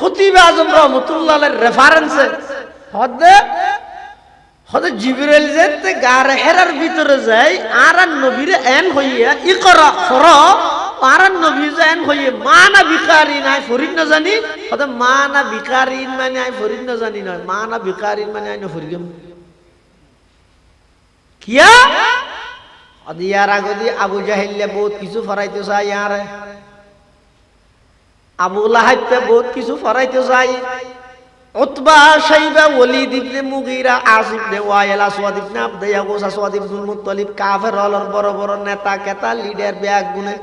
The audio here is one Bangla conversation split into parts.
খতিব আজম রহমতুল্লাহ আলাইহির রেফারেন্সে হদে জিবরাইল যেতে গার হেরার ভিতরে যায় আর নবীরে এন হইয়া ইকরা ফরা আর নবী যেন হইয়ে মানা বিকারিন আই ফরিদ না জানি হদে মানা বিকারিন মানে আই ফরিদ না জানি নয় মানা বিকারিন মানে আই না ফরিগম কিয়া আদিয়ার আগদি আবু জাহেলে বহুত কিছু ফরাইতে চাই আর আবু লাহাবকে বহুত কিছু ফরাইতে চাই উতবা শাইবা ওয়ালিদ ইবনে মুগীরা আসিফ ইবনে ওয়াইল আসওয়াদ ইবনে আবদ ইয়াগুস আসওয়াদ ইবনুল মুত্তালিব কাফের হলর বড় বড় নেতা কেতা লিডার ব্যাগ গুনে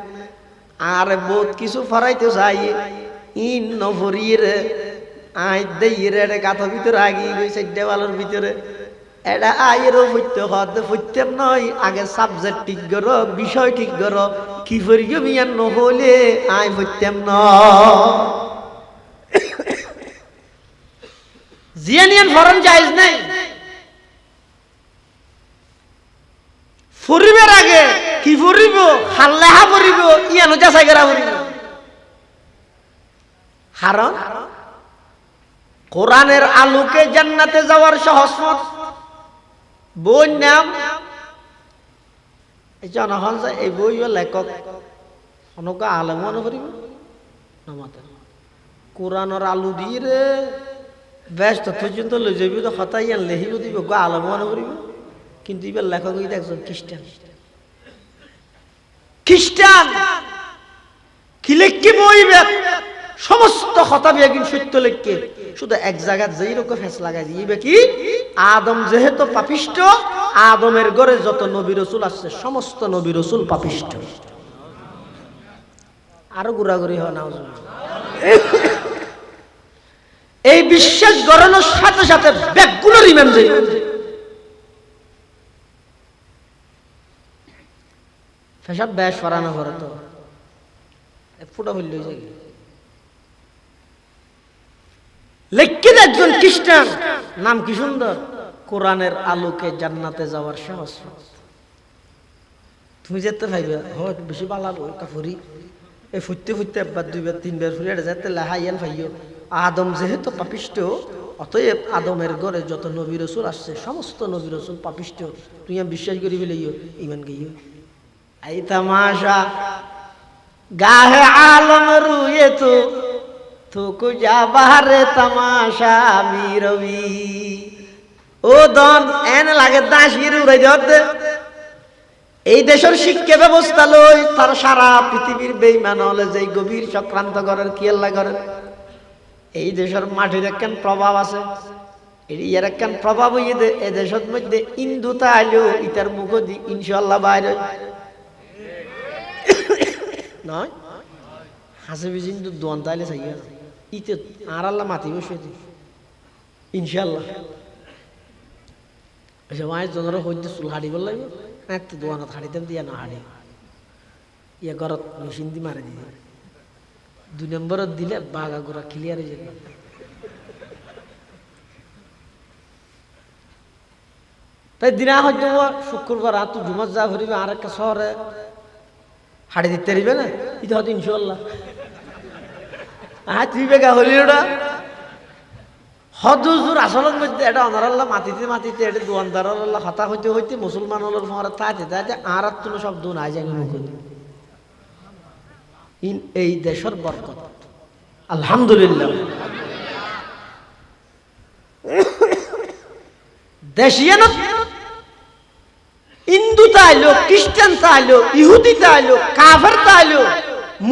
আর বহুত কিছু ফরাইতে চাই ইন নফরির আই দেইরে গাথা ভিতরে আগি গইছে দেওয়ালের ভিতরে এটা আয়েরও হইতে হতে হইতেম নয় আগে সাবজেক্ট ঠিক করো বিষয় ঠিক করো কি ফরিগ মিয়ান নহলে আয় হইতেম ন জিয়ানিয়ান ফরন জায়েজ নাই ফরিবের আগে কি ফরিব হাল্লাহা ফরিব ইয়ানো যাচাই করা ফরিব কারণ কোরআনের আলোকে জান্নাতে যাওয়ার সহজ পথ বই নাম এই জনগণ এই বই লেখক অনকা আলেম মনে করিব নামাতে কোরআনের আলু দিয়ে রে ব্যস্ত পর্যন্ত লই যাবি তো হতাই আন লেখিব দিব গো আলেম মনে করিব কিন্তু এবার লেখক হইতে একজন খ্রিস্টান খ্রিস্টান কি লিখি বইবে সমস্ত কথা বিয়াগিন সত্য লিখকে শুধু এক জায়গা যেই রকম ফেস লাগাই দিবে কি আদম যেহেতু পাপিষ্ট আদমের ঘরে যত নবী রাসূল আছে সমস্ত নবী রাসূল পাপিষ্ট আরো গুড়াগুড়ি হয় না এই বিশ্বাস গড়ানোর সাথে সাথে ব্যাগগুলোর ইমান যাই ফেসাব ব্যাস ফরানো করে তো ফুটা হইল যায় লেখকেন একজন খ্রিস্টান নাম কি সুন্দর কোরআনের আলোকে জান্নাতে যাওয়ার সাহস তুমি যেতে পাইবে হয় বেশি বালা ওই কাফরি এই ফুটতে ফুটতে একবার দুইবার তিনবার ফুরিয়ে যেতে লাহাইয়ান পাইও আদম যেহেতু পাপিষ্ট অতএব আদমের ঘরে যত নবী রাসূল আসছে সমস্ত নবী রাসূল পাপিষ্ট তুই বিশ্বাস করি বলেইও ইমান গইও এই তামাশা গাহে আলম রুয়ে তো কুজা বাহারে তামাশা আমি রবি ও দন এন লাগে দাসির উড়াই দে এই দেশের শিক্ষা ব্যবস্থা লই তার সারা পৃথিবীর বেঈমান হলে যেই গভীর চক্রান্ত করার কি আল্লাহ করেন এই দেশের মাটির একখান প্রভাব আছে এর একখান প্রভাব হইয়ে দে এই দেশের মধ্যে ইন্দুতা আইলেও ইতার মুখ দি ইনশাআল্লাহ বাইরে নয় হাসিবি কিন্তু দোয়ান তাইলে চাইয়া ইতে আর আল্লাহ মাতি বসে ইনশাআল্লাহ আচ্ছা মায়ের জনের হইতে চুল হাঁড়িব লাগবে এত দোয়ানত হাঁড়িতাম দিয়া না হাঁড়ি ইয়া ঘরত মেশিন দি মারি দিয়ে 2 নম্বরত দিলে বাঘা গোড়া ক্লিয়ার হয়ে যাবে তাই দিনা হয়তো শুক্রবার রাত জুমার যা ভরিবে আর একটা শহরে হাড়ি দিতে পারিবে না এটা হয়তো ইনশাআল্লাহ তুই বেগা হলি ওটা হদুজুর আসলের মধ্যে এটা অনারাল্লাহ মাতিতে মাতিতে এটা দোয়ানদারাল্লাহ হতা হইতে হইতে মুসলমান হলোর ফোয়ারা তাইতে তাইতে আর তুলো সব দু নাই যাবে মুখে ইন এই দেশের বরকত আলহামদুলিল্লাহ দেশিয়ান হিন্দু তাইলো খ্রিস্টান তাইলো ইহুদি তাইলো কাফের তাইলো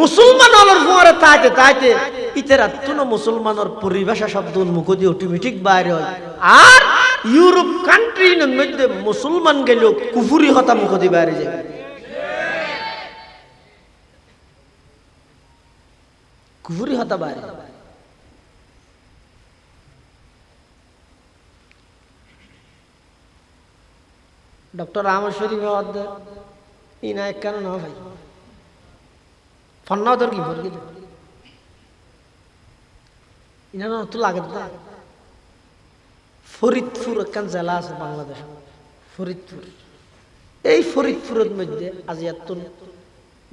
মুসলমান হলোর ফোয়ারা তাইতে তাইতে ইতেরা তুনো মুসলমানের পরিভাষা শব্দ মুখ দিয়ে অটোমেটিক বাইরে হয় আর ইউরোপ কান্ট্রির মধ্যে মুসলমান গেল কুফুরি হতা মুখ দিয়ে বাইরে যাবে কুফুরি হতা বাইরে ডক্টর আহমদ শরীফ ইনা এক কেন না ভাই ফন্নাদর কি বল ইনা তো লাগে ফরিদপুর একখান জেলা আছে বাংলাদেশ ফরিদপুর এই ফরিদপুরের মধ্যে আজ এত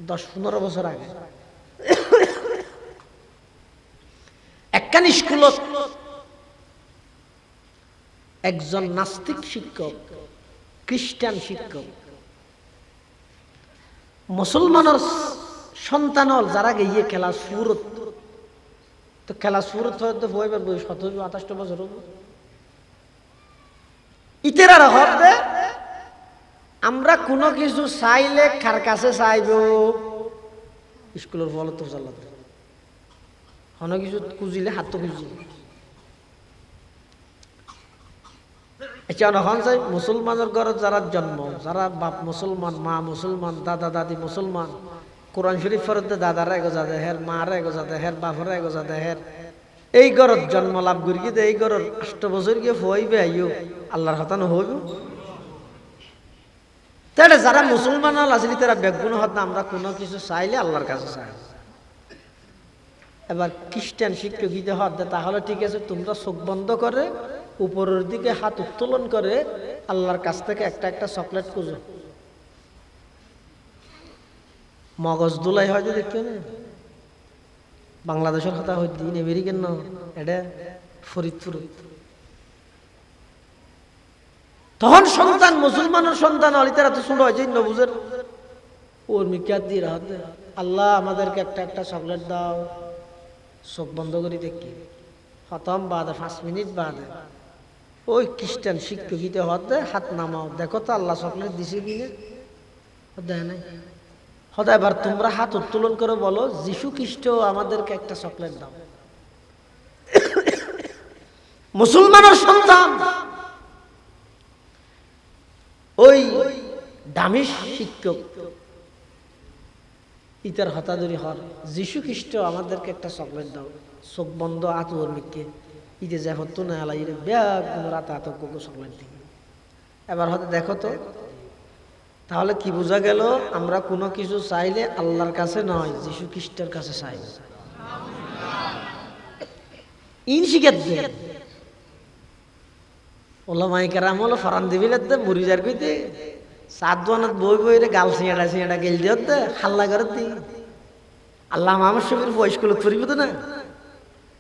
10-15 বছর আগে একখান স্কুলত একজন নাস্তিক শিক্ষক, খ্রিস্টান শিক্ষক, মুসলমানের সন্তান যারা গিয়ে খেলা সুরত, তো খেলা সুরত হয়তো বইবার বয়স 17-28 বছর হবো। ইতেরা হবে আমরা কোনো কিছু চাইলে কার কাছে চাইব? স্কুলের ফল তো চাল কোনো কিছু খুঁজিলে হাত তো খুঁজি। এখন চাই মুসলমানের ঘরে যারা জন্ম, যারা বাপ মুসলমান, মা মুসলমান, দাদা দাদি মুসলমান, কোরআন শরীফ ফরতে দাদারা এগোজা দেহের, মারা এগোজা দেহের, বাপরা এগোজা দেহের, এই ঘরত জন্ম লাভ করি কিন্তু এই ঘরের 8 বছর গিয়ে হইবে আইও আল্লাহর হতানো হইব। তাহলে যারা মুসলমান আসলে তারা বেগুন হত আমরা কোনো কিছু চাইলে আল্লাহর কাছে চাই। এবার খ্রিস্টান শিক্ষক দিতে হত তাহলে ঠিক আছে, তোমরা চোখ বন্ধ করে উপরের দিকে হাত উত্তোলন করে আল্লাহর কাছ থেকে একটা একটা চকলেট খুঁজো। মগজ দুলাই হয় যে দেখতে না, বাংলাদেশের কথা হয় দিন আমেরিকান ন, এটা ফরিদপুর। তখন সন্তান মুসলমানের সন্তান হলে তারা তো শুরু হয়েছে নবুজের ওর মিকাত দিয়ে রাত আল্লাহ আমাদেরকে একটা একটা চকলেট দাও, চোখ বন্ধ করে দেখি খতম বাদে 5 মিনিট বাদে ওই খ্রিস্টান শিক্ষকিতে হতে হাত নামাও, দেখো তো আল্লাহ চকলেট দিছে কিনে, দেয় নাই। হতে এবার তোমরা হাত উত্তোলন করে বলো যিশু খ্রিস্ট আমাদেরকে একটা চকলেট দাও। মুসলমানের সন্তান ওই দামি শিক্ষক ইতার হতাদরি হর যিশু খ্রিস্ট আমাদেরকে একটা চকলেট দাও, চোখ বন্ধ আতুর মিকে ইতে যে হতো না আলাই ব্যাগ রাত আতঙ্ক চকলেট দিকে। এবার হয়তো দেখো তো তাহলে কি বোঝা গেল, আমরা কোনো কিছু চাইলে আল্লাহর কাছে নয় যিশু খ্রিস্টের কাছে চাই। ইন শিখাত দে ওলামাই কেরাম হলো ফরান দিবিলে দে মুড়িজার কইতে 7 দোয়ানত বই বই রে গাল সিঁড়া গেল দিও দে হাল্লা করে দি আল্লাহ মামার শরীর বয়স গুলো ফরিব তো না,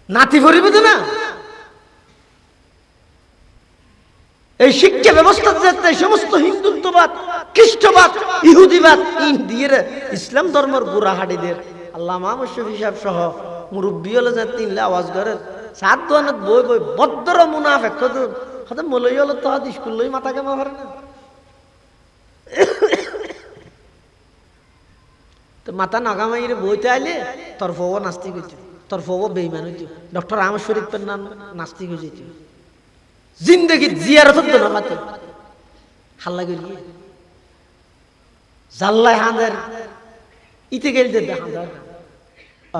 নাতি ফরিব তো না। এই শিক্ষা ব্যবস্থা যাতে সমস্ত হিন্দুত্ববাদ, খ্রিস্টবাদ, ইহুদিবাদ দিয়ে ইসলাম ধর্মের বুড়াহাটিদের আল্লাহ মাহমুদ শফি সাহেব সহ মুরব্বী হলে যে 3 আওয়াজ করে 7 দোয়ানত বই বই বদ্র মুনাফেক হতে মলই হলো তো স্কুল লই মাথা কেমন করে না, তো মাথা নাগামাইরে বইতে আইলে তোর ফবো নাস্তিক হইতো, তোর ফবো বেইমান হইতো। ডক্টর আহমদ শরীফের নাম নাস্তিক হয়ে যেত, জিন্দগি জিয়ারত হতো না মাতে হাল্লা করি জাল্লাই হাঁদের ইতে গেল দে হাঁদার।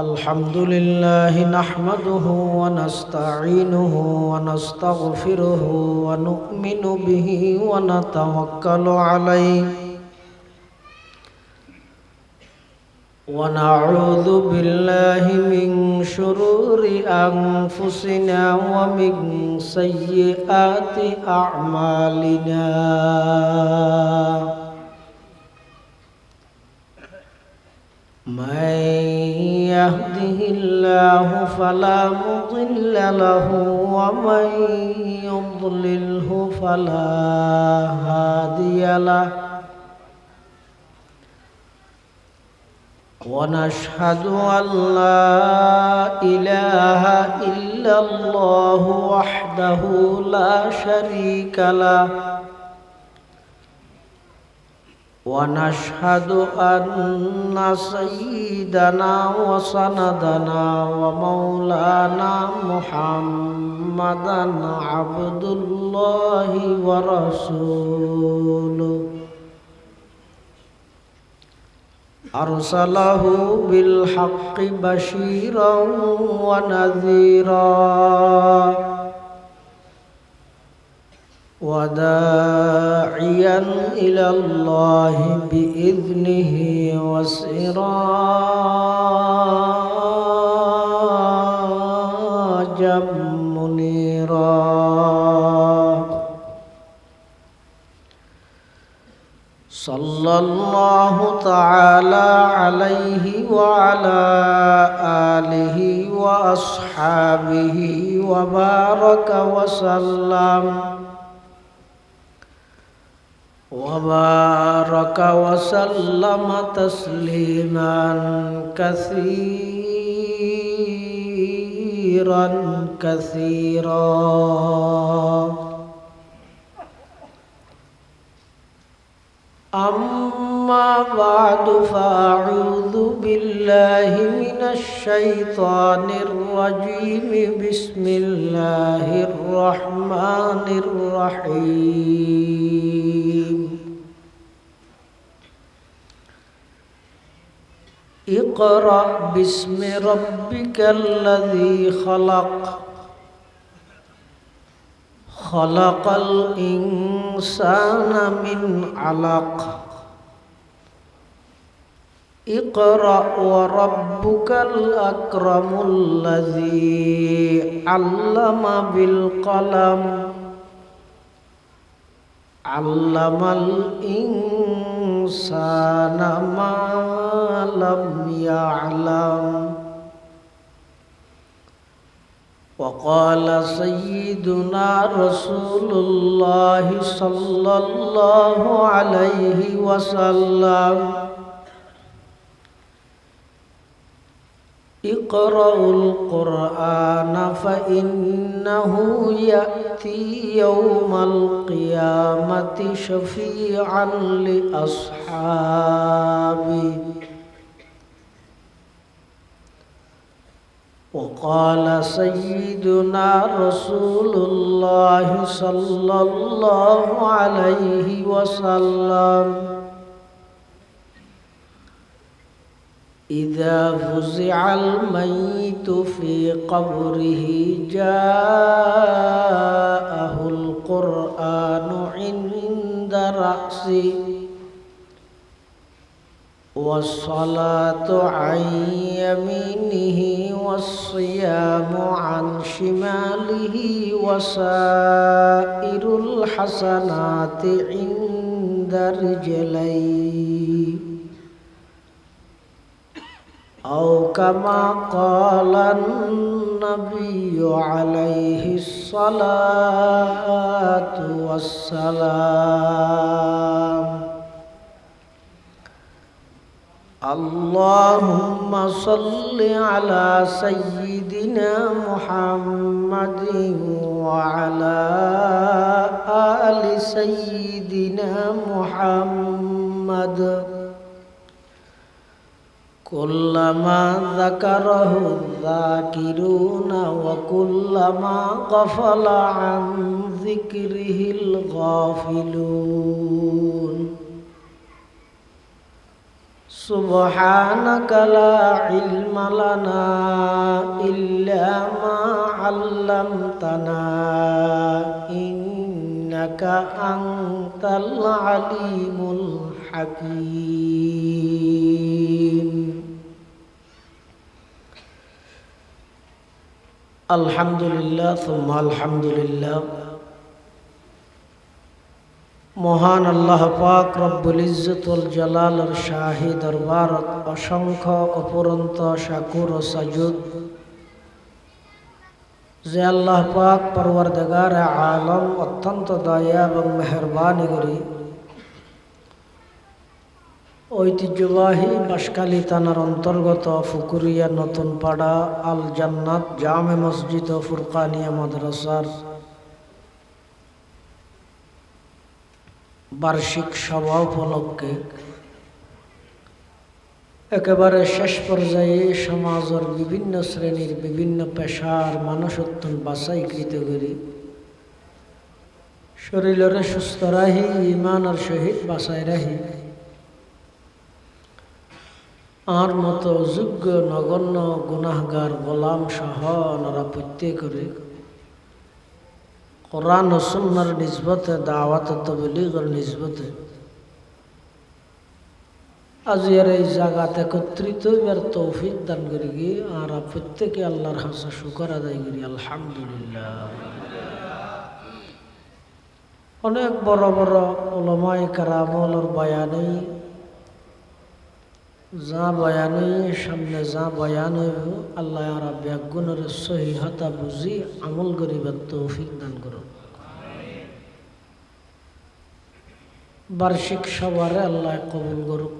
আলহামদুলিল্লাহ নাহমাদুহু ওয়া নাস্তাঈনুহু ওয়া নাস্তাগফিরুহু ওয়া নু'মিনু বিহি ওয়া নাতাওয়াক্কালু আলাইহি ونعوذ بالله من شرور أنفسنا ومن سيئات أعمالنا من يهده الله فلا مضل له ومن يضلله فلا هادي له ونشهد أن لا إله إلا الله وحده لا شريك له ونشهد أن سيدنا وسندنا ومولانا محمدا عبد الله ورسوله أرسله بالحق بشيرا ونذيرا وداعيا إلى الله بإذنه وسراجا منيرا সাল্লাল্লাহু তাআলা আলাইহি ওয়া আলা আলিহি ওয়া আসহাবিহি ওয়া বারাকা ওয়া সাল্লাম وبارك وسلم تسليما كثيرا كثيرا أما بعد فأعوذ بالله من الشيطان الرجيم بسم الله الرحمن الرحيم اقرأ باسم ربك الذي خلق خلق الإنسان من علق اقرأ وربك الأكرم الذي علم بالقلم علم الإنسان ما لم يعلم وقال سيدنا رسول الله صلى الله عليه وسلم اقرأوا القرآن فإنه يأتي يوم القيامة شفيعا لأصحابه وقال سيدنا رسول الله صلى الله عليه وسلم إذا فزع الميت في قبره جاءه القرآن عند رأسه والصلاة عن يمينه والصيام عن شماله وسائر الحسنات عند رجليه أو كما قال النبي عليه الصلاة والسلام اللهم صل على سيدنا محمد وعلى آل سيدنا محمد كلما ذكره الذاكرون وكلما غفل عن ذكره الغافلون سبحانك لا علم لنا إلا ما علمتنا إنك أنت العليم الحكيم الحمد لله ثم الحمد لله মহান আল্লাহ পাক রব্বুল ইজ্জত ওয়াল জালালের শাহী দরবারত অসংখ্য অপরন্ত শাকুর ও সাজুদ যে আল্লাহ পাক পরওয়ারদিগার আলম অত্যন্ত দয়া এবং মেহেরবানি করি ঐতিহ্যবাহী বাঁশখালী থানার অন্তর্গত ফুকুরিয়া নতুন পাড়া আল জান্নাত জামে মসজিদ ও ফুরকানিয়া মাদ্রাসার বার্ষিক সভা উপলক্ষে একেবারে শেষ পর্যায়ে সমাজের বিভিন্ন শ্রেণীর বিভিন্ন পেশার মানুষত্ব বাছাইকৃত করি শরীরের সুস্থ রাহি ইমানের সহিত বাছাই রাহি আর মতো যোগ্য নগণ্য গুনাহগার গোলাম সহ ওনারা প্রত্যেকরে কোরআন ও সুন্নাহর নিসবতে দাওয়াত ও তাবলীগের নিসবতে আজ এর এই জায়গাতে একত্রিত হইবার তৌফিক দান করি গিয়ে আর প্রত্যেকে আল্লাহর হাসা শুকর আদায় করি আলহামদুলিল্লাহ। অনেক বড় বড় উলামায়ে কেরামের বয়ানে যা বয়ানে সামনে যা বয়ানে আল্লাহ রাব্বি গুণের সহিহতা বুঝি আমল করিবার তৌফিক দান করুন। বার্ষিক সবারে আল্লাহ কবুল করুক।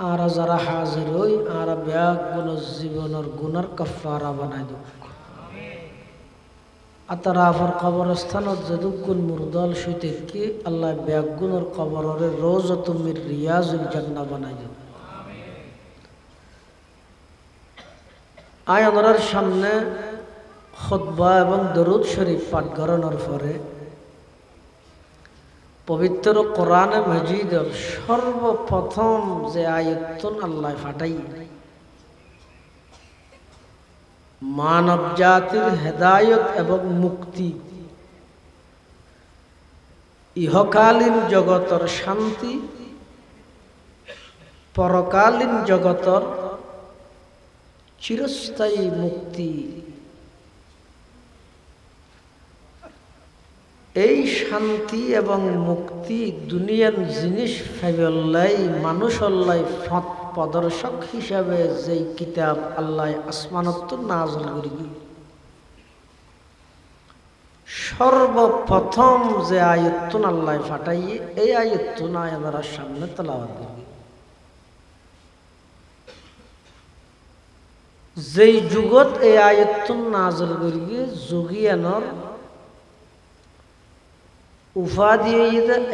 আর যারা হাজির হই আর ব্যাগ গুণ জীবনের গুণার কাফারা বানাই দুক। আতারাফর কবরস্থানত যদুকুন মুরদল সুইতেকি আল্লাহ ব্যাগ গুণের কবরের রোজাতুমির রিয়াজুল জান্নাহ বানাই দুক। আয়ানরার সামনে খুতবা এবং দরুদ শরীফ পাঠ করানোর পরে পবিত্র কোরআনে মাজিদের সর্বপ্রথম যে আয়াতুন আল্লাহ ফাটাই মানব জাতির হেদায়ত এবং মুক্তি, ইহকালীন জগতের শান্তি, পরকালীন জগতের চিরস্থায়ী মুক্তি, এই শান্তি এবং মুক্তি দুনিয়ার জিনিস ফাইবল্লাই মানুষল্লাই পথ প্রদর্শক হিসাবে যেই কিতাব আল্লাহ আসমানত নাযিল করি সর্বপ্রথম যে আয়াতুন আল্লাহ ফাটাইয়ে এই আয়াতুন আমরা সামনে তেলাওয়াত করি। যেই যুগত এই আয়াতুন নাযিল করি যুগিয়ানর উপাধি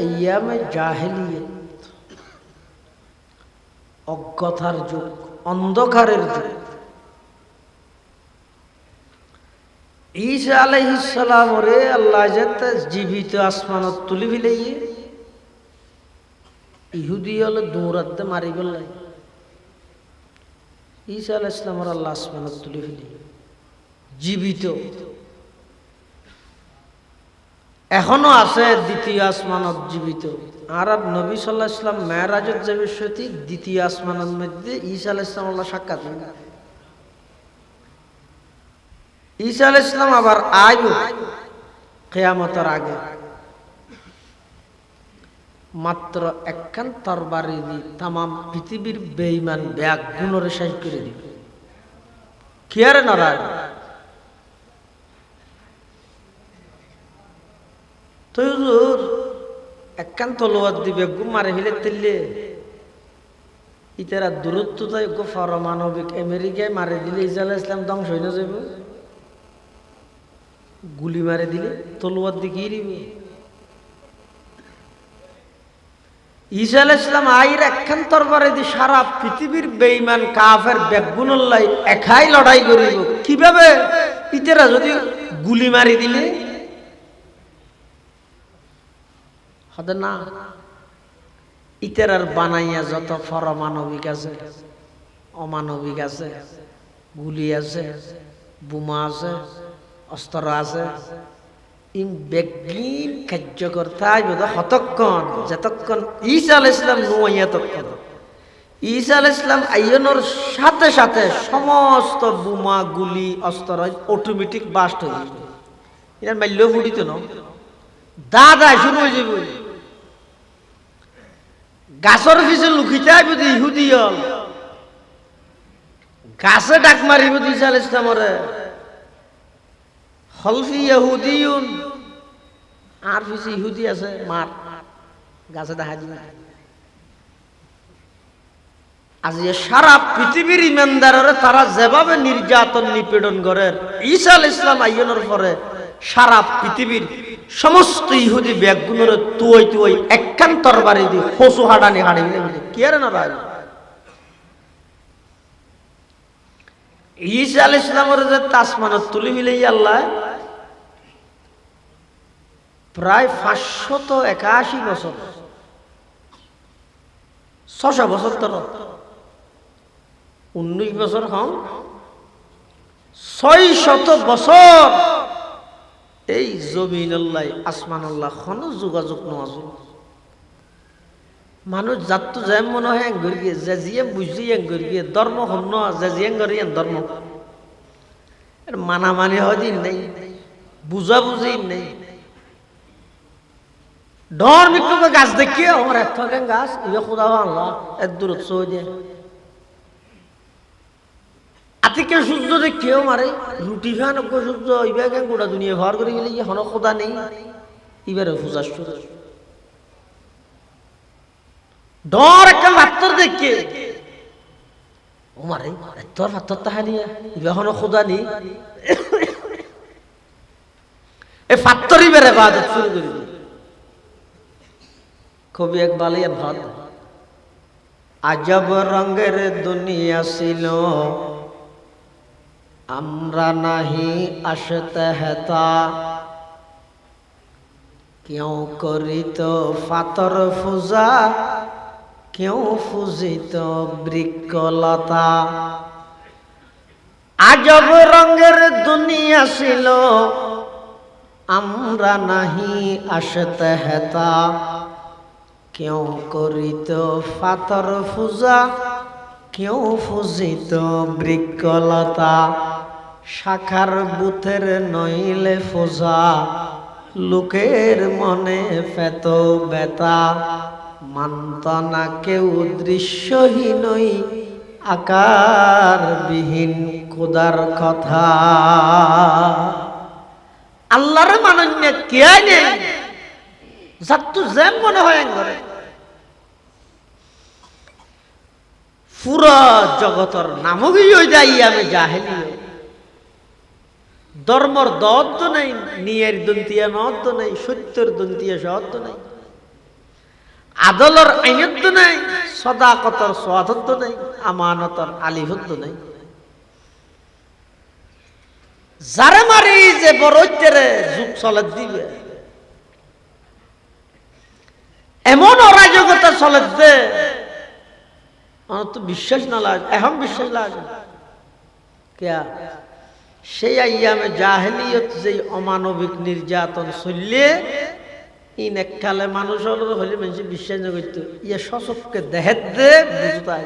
আইয়ামে জাহেলিয়ত, অজ্ঞতার যুগ, অন্ধকারের যুগ। ঈসা আলাইহিস সালাম রে আল্লাহ যেতে জীবিত আসমানত তুলি ফেলাইয়ে ইহুদি হলে দৌড়াতে মারি ফেললাই। ঈসা আলাইহিস সালাম আল্লাহ আসমানত তুলি ফেলি জীবিত, এখনো আছে দ্বিতীয় আসমানত জীবিত। আর নবী সাল্লাল্লাহু আলাইহি ওয়াসাল্লাম মেরাজত যাবে সত্যি দ্বিতীয় আসমানের মধ্যে ঈসা আলাইহিস সালাম আল্লাহ সাক্ষাৎ নেন। ঈসা আলাইহিস সালাম আবার আইব কিয়ামতের আগে, মাত্র একখান তরবারি দি তামাম পৃথিবীর বেঈমান ব্যাগ গুণরে শেষ করে দিবে। কি আর নারায় তো হুজুর একখান তলোয়ার দিবে গু মারে ফেলে তেললে ইতারা দূরত্ব তাই গো পারমাণবিক আমেরিকায় মারে দিলে ঈসা আলাইহিস সালাম ধ্বংস হয়ে না যাবে। গুলি মারে দিলে তলোয়ার দিকে দিবে। ঈসা আলাইহিস সালাম আইর একখান তরবারে দি সারা পৃথিবীর বেঈমান কাফের বেগুনুল্লাহ একাই লড়াই করিব। কিভাবে? ইতারা যদি গুলি মারি দিলে হতে না। ইতারার বানাইয়া যত পারমাণবিক আছে, অমানবিক আছে, গুলি আছে, বোমা আছে, অস্ত্র আছে, ইন বেগিন কার্যকর তাই বোধ হতক্ষণ যতক্ষণ ঈসা আলাইহিস সালাম নুয়াইয়া তখন। ঈসা আলাইহিস সালাম আইয়নোর সাথে সাথে সমস্ত বোমা গুলি অস্ত্র অটোমেটিক বাস্ট হয়ে যাবে। এর মাল্য ফুটিত না, দাদা শুরু হয়ে যাবে। গাছের পিছে লুকিতে আইব ইহুদি হল, গাছে ডাক মারিব ঈসা আলাইহিস সালামরে হলফি ইহুদিয়ুন, আর পিছে ইহুদি আছে মার গাছে দেখা দিবে। আজ সারা পৃথিবীর ইমানদাররে তারা যেভাবে নির্যাতন নিপীড়ন করে ঈসা আলাইহিস সালাম আইয়নোর পরে সারা পৃথিবীর সমস্ত ইহুদি ব্যাগগুলোর তুই তুই একখান তরবারি দি ফসু হাডানি হাড়ি কি আর না রাজ। ঈসা আলাইহিস সালামের যে আসমানত তুলি মিলাই আল্লাহ প্রায় 581 বছর 600 বছর ধর 19 বছর হন 600 বছর এই জমিন আল্লাহ আসমান আল্লাহ কোন যোগাযোগ নজর। মানুষ যাত যায় মনে হয় এঙ্গর গিয়ে যে জিয়ে বুঝি এঙ্গর গিয়ে ধর্ম হন্য যে জিয়ে এঙ্গরি ধর্ম মানামানি হদিন নেই, বুঝাবুঝি নেই, ডর মিক্রোকে গাছ দেখিয়ে আমার এত গাছ ইয়ে খোদা আল্লাহ এর দূরত্ব দিয়ে আতিকে সূর্য দেখিয়েও মারে রুটি খান সূর্য ইবাকে গোটা দুনিয়া ভর করে গেলে ইয়ে হন খোদা নেই এবারে ফুজাস ডর একটা পাত্তর দেখিয়ে ও মারে তোর পাত্তর তাহানিয়া ইবা হন খোদা নেই এ পাত্তরই বেড়ে বাদত শুরু করে দিল কবি একবালে ভাত আজব রঙের দুনিয়া ছিল আমরা নাহি আসতে হেতা কেউ করিত পাতর পূজা কেউ পূজিত বৃক্ষলতা আজব রঙের দুনিয়া ছিল আমরা নাহি আসতে হেতা কেউ করিত পাতর পূজা কেউ পূজিত বৃক্ষলতা শাখার বুথের নইলে পূজা লোকের মনে পেত বেতা মানত না কেউ দৃশ্যহীনই আকারবিহীন খোদার কথা আল্লাহর মানন্য কে নেই যাত্তু যেন মনে হয় করে পুরা জগতর নামই হয়ে যাই আমি জাহেলি ধর্মর দত্ত নেই নিয়ের দন্তিয়া নদ্দ নেই সত্যের দন্তিয়া সদ্দ নেই আদলর আইনদ্দ নেই সদাকতর সোয়াদদ্দ নেই আমানতর আলিহদ্দ নেই যারা মারি যে বড়ইতেরে যুগ চলে দিবে এমন অরাজকতা চলে যে আমার তো বিশ্বাস না লাগে এখন বিশ্বাস লাগে কেয়া সেই আইয়ামে জাহেলিয়ত যে অমানবিক নির্যাতন চললে ইন এককালে মানুষ হলে মানুষ বিশ্বাস না করতো ইয়ে সচককে দেহের দে বুঝতে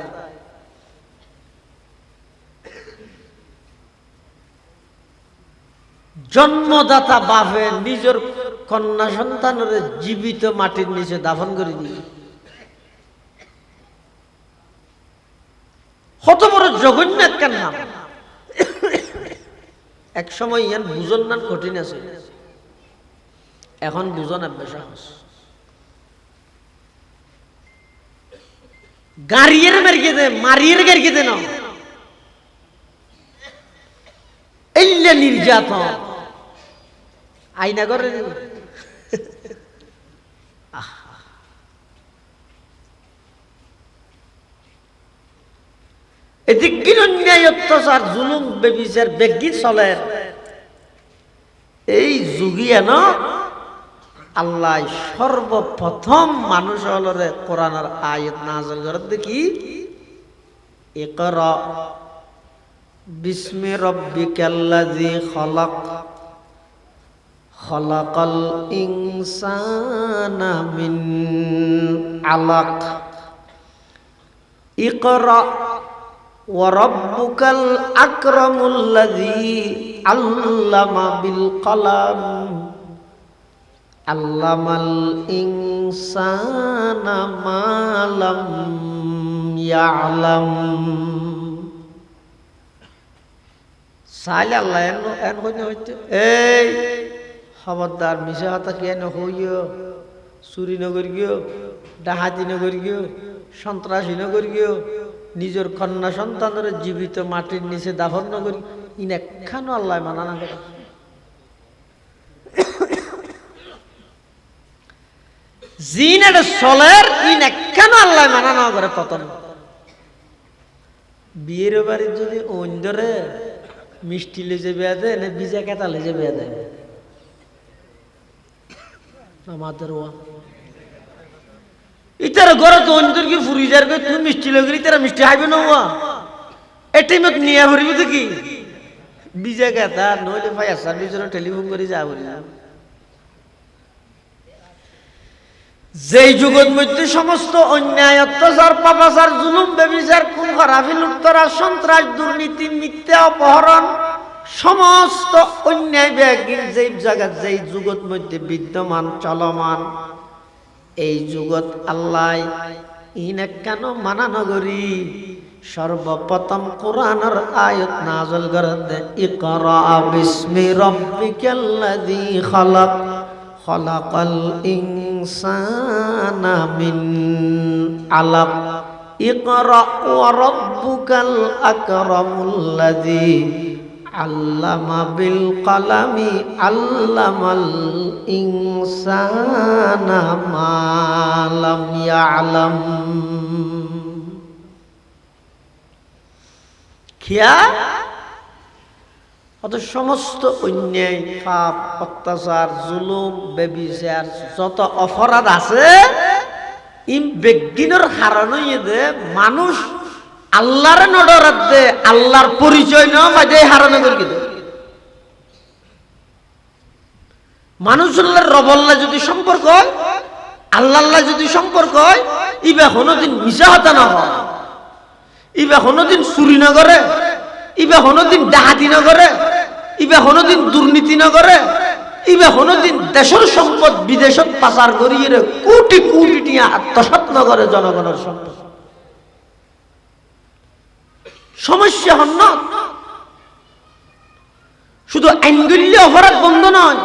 জন্মদাতা বাপে নিজের কন্যা সন্তানের জীবিত মাটির নিচে দাফন করে দিয়ে কত বড় জঘন্য একটা নাম এক সময় ইয়ান বুঝন নাম কঠিন আছে এখন বুঝন বেশ গাড়িয়ে মেরকে দে মারিয়ে গেরকে দে না এইলে নির্যাতন আইনা করে এদিকে অন্যায় অত্যাচার জুলুম বেবিচার বেগি চলে এই যুগিয়া ন আল্লাহ সর্বপ্রথম মানুষ হলরে কোরআনের আয়াত নাযিল করে দেখি ইকরা বিস্মি রাব্বিকাল্লাযী খলাক খলাকাল ইনসানা মিন আলাক ইকরা ওয়া রাব্বুকাল আকরামুল্লাযী আল্লামা বিল কলাম আল্লামাল ইনসানা মা লাম ইয়ালাম সাইলে আল্লাহ এন কইতে হইতে এই খবরদার মিছা কথা কেন হইও চুরি নগর গিও ডাহাতি নগর গিও সন্ত্রাসী নগর গিও নিজের কন্যা সন্তানের জীবিত মাটির নিচে দাফন নগর ইন একখানো আল্লাহ মানা না করে জিনের সলের ইন একখানো আল্লাহ মানা না করে পতন বিয়ের বাড়ির যদি অন্ধরে মিষ্টি লেজে বেয়া দেয় না বিজা কেতা লেজে বেয়া দেয় আমাদের ইতার ঘরে তো অন্তর কি ফুরি যাবে তুমি মিষ্টি লগি তারা মিষ্টি খাইবে না এটাই মত নিয়ে ভরিবি তো কি বিজা কেতা নইলে ভাই আসার বিজন্য টেলিফোন করে যাব যেই যুগের মধ্যে সমস্ত অন্যায় অত্যাচার পাপাচার জুলুম ব্যভিচার খুন খারাপি লুপ্তরা সন্ত্রাস দুর্নীতি মিথ্যা অপহরণ সমস্ত অন্যায় ব্যাগিন যেই জায়গা যেই যুগের মধ্যে বিদ্যমান চলমান এই যুগত আল্লাহ ইনে কেন মানা নগরী সর্বপ্রথম কোরআনের আয়াত নাযিল করে দে ইকরা বিসমি রাব্বিকাল্লাযী খালাক খালাকাল ইনসানা মিন আলাক ইকরা ওয়া রাব্বুকাল আকরামুল্লাযী আল্লামা বিল কলামি আল্লামাল ইনসানা মা লাম ইয়ালাম। খিয়া অত সমস্ত অন্যায় পাপ অত্যাচার জুলুম ব্যভিচার যত অপরাধ আছে ইম ব্যক্তির হারানো দে মানুষ আল্লাহর নডরাত দে আল্লাহর পরিচয় না মাঝে হারানো করে দে মানুষের রবল্লা যদি সম্পর্ক হয় আল্লাহ যদি সম্পর্ক হয় ইবা কোনোদিন মিশা হতা না হয় ইবা কোনোদিন চুরি না করে ইবা কোনোদিন ডাহাতি না করে ইবা কোনোদিন দুর্নীতি না করে ইবা কোনোদিন দেশের সম্পদ বিদেশত পাচার করিয়ে কোটি কোটি টিয়া আত্মসাৎ না করে জনগণের সম্পদ। সমস্যা হন না শুধু আইনগুলি অপরাধ বন্ধ নয়,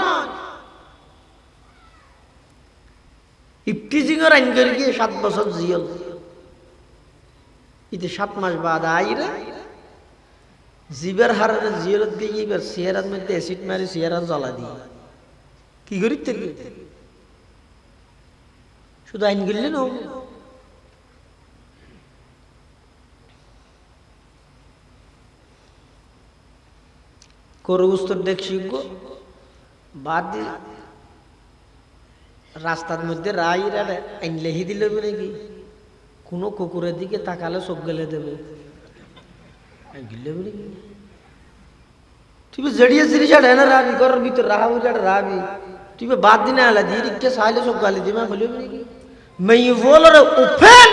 ইফটিজিং এর আইন করে গিয়ে 7 বছর জিয়ল ইতে 7 মাস বাদ আইরে জিবের হারারে জিয়লত দিয়ে এবার চেহারার মধ্যে অ্যাসিড মারি চেহারা জ্বলা দিয়ে কি করি শুধু আইন গেলে না করগুস্তর দেখছি বাদ রাস্তার মধ্যে রাই আইন লেহি দিলে নাকি কোনো কুকুরের দিকে তাকালে চোখ গেলে দেবে তুই জড়িয়ে জিনিস না রাবি ঘরের ভিতর রাহা রাবি তুই বাদ দিনে আলা দিয়ে রিক্কে চাইলে চোখ গালি দিবে বলে নাকি মেয়ে বলার ওপেন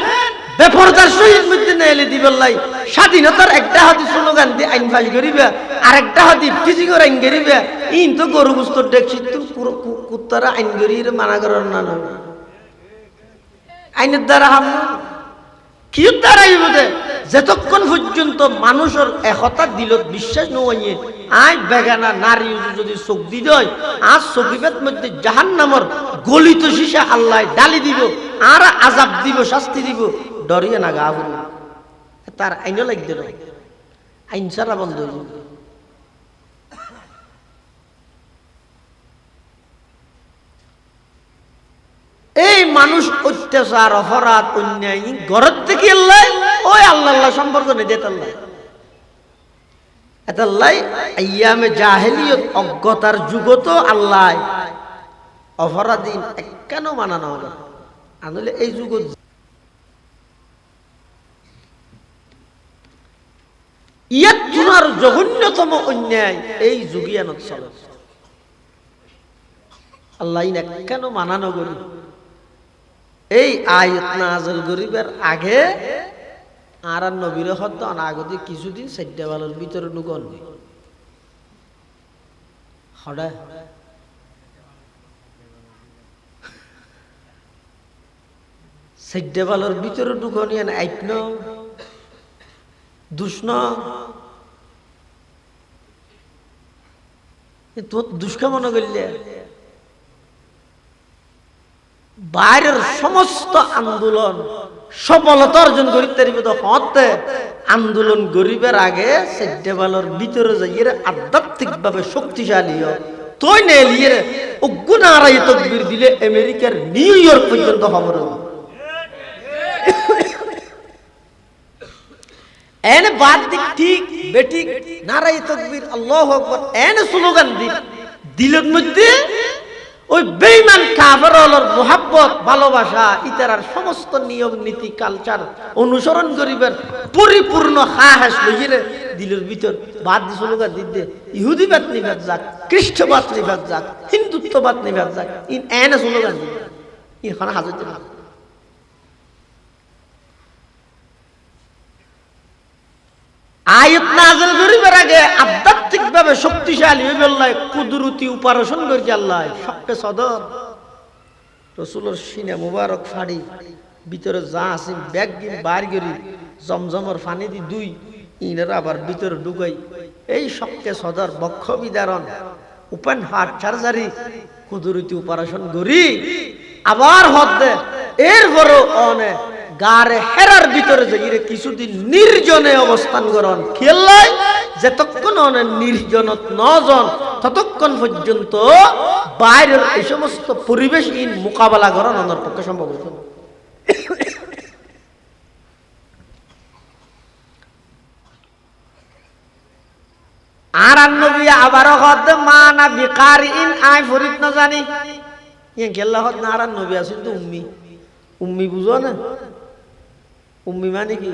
বেপরদার শহীদ মধ্যে নেলে দিবেলাই স্বাধীনতার একটা হাতি স্লোগান দিয়ে আইন ফাঁস করিবে আর একটা হাতি ফিজি করে আইন করিবে ইন তো গরু বুস্তর দেখছি তুই কুত্তারা আইন করিয়ে মানা করার না আইনের দ্বারা হাম কি দ্বারাই বোধে যতক্ষণ পর্যন্ত মানুষের একতা দিলত বিশ্বাস নয় আজ বেগানা নারী যদি চোখ দি দেয় আজ চকিবের মধ্যে জাহান্নামের গলিত সীসা আল্লাহ ডালি দিব আর আজাব দিব শাস্তি দিব ডরিয়ে না গা তার আইনও লাগবে না আইন ছাড়া বন্ধ হয়ে যাবে। এই মানুষ অত্যাচার অপরাধ অন্যায় ঘরের থেকে আল্লাহ ওই আল্লাহ সম্পর্ক নেই দেতাল্লাহ এতাল্লাহ আইয়ামে জাহেলিয়ত অজ্ঞতার যুগত আল্লাহ অপরাধী কেন মানানো হলো আনলে এই যুগ ইয়াত তুনার জঘন্যতম অন্যায় এই যুগিয়ানত চলে আল্লাহ কেন মানানো করি এই আয়াত নাযিল করিবার আগে আর নবীর হত্যা আগতে কিছুদিন সাইডাওয়ালার ভিতরে ঢুকন হড়া সাইডাওয়ালার ভিতরে ঢুকনি আইপন দুষ্ণ তোর দুষ্কামনা করলে বাইরের সমস্ত আন্দোলন সফলতা অর্জন করিতে হতে আন্দোলন গরিবের আগে সেডেবালর ভিতরে যাইয়ে আধ্যাত্মিক ভাবে শক্তিশালী তুই নেলিয়ে অজ্ঞ নারাই তকবীর দিলে আমেরিকার নিউ ইয়র্ক পর্যন্ত খবর এনে বাদ দিক ঠিক বেঠিক নারাই তকবীর আল্লাহু আকবার এনে স্লোগান দিলের মধ্যে ওই বেঈমান কাফেরদের মোহাব্বত ভালোবাসা ইতারার সমস্ত নিয়ম নীতি কালচার অনুসরণ করিবার পরিপূর্ণ খাহাস লইরে দিলের ভিতর বাদ দি স্লোগান দিতে ইহুদিবাদ নিবাদ যাক খ্রিস্টবাদ নিবাদ যাক হিন্দুত্ববাদ নিবাদ যাক ইন এনে স্লোগান দিবে এখন হাজত আয়াত নাযিল করিবার আগে আধ্যাত্মিক ভাবে শক্তিশালী হইবে আল্লাহ কুদরতি উপাসনা করি আল্লাহ সবকে সদর রসুলের সিনে মুবারক ফাড়ি ভিতরে যা আছে ব্যাগ গিন বার করি জমজমর পানি দি দুই ইনারা আবার ভিতরে ঢুকাই এই সবকে সদর বক্ষ বিদারণ ওপেন হার্ট সার্জারি কুদরতি অপারেশন করি আবার হদ দে এরপরও অনে গারে হেরার ভিতরে যাইরে কিছুদিন নির্জনে অবস্থান করন খেললাই যতক্ষণ অনে নির্জনত নজন ততক্ষণ পর্যন্ত বাইরের এই সমস্ত পরিবেশহীন মোকাবেলা করার ওনার পক্ষে সম্ভব হইত না। আর নবী আবারও হদ মানা বিকারিন আই ফরিদ না জানি ইয়ে গেল্লা হদ না আর নবী আছেন তো উম্মি উম্মি বুঝো না উম্মি মানে কি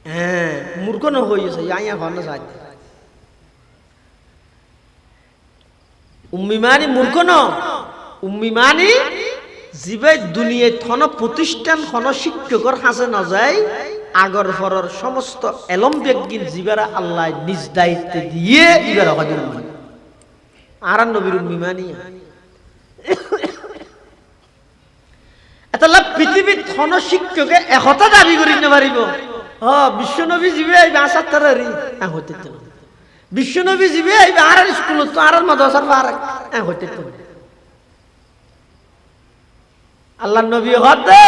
হ্যাঁ মূর্খ না হয়েছে আইয়া ঘর না সাহায্য উম্মি মানে মূর্খ ন উম্মি মানে জিবে দুনিয়ায় থন প্রতিষ্ঠান খন শিক্ষকর হাসে না যায় আগর ফরর সমস্ত এলম বেগিন জিবারা আল্লাহ নিজ দায়িত্বে দিয়ে ইবার হজর আর নবীর উম্মি মানি এটা পৃথিবীর থন শিক্ষকে একতা দাবি করি না পারিব বিশ্ব নবী জীবে আইবে আসার তারি হইতে বিশ্ব নবী জীবে আইবে আর স্কুল তো আর মাদ্রাসার পার হইতে আল্লাহ নবী হতে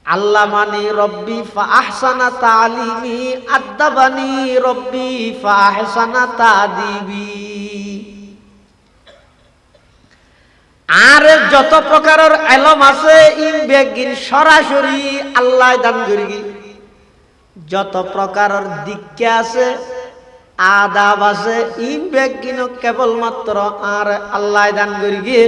আল্লামানি রব্বি ফা আহসানা তালিমি আদাবানি রব্বি ফা আহসানা তাদিবি আর যত প্রকারের এলম আছে ইন বেগিন সরাসরি আল্লাহ দান করি যত প্রকারের দীক্ষা আছে আদাব আছে ইন বেগিন কেবলমাত্র আর আল্লাহ দান করি গিয়ে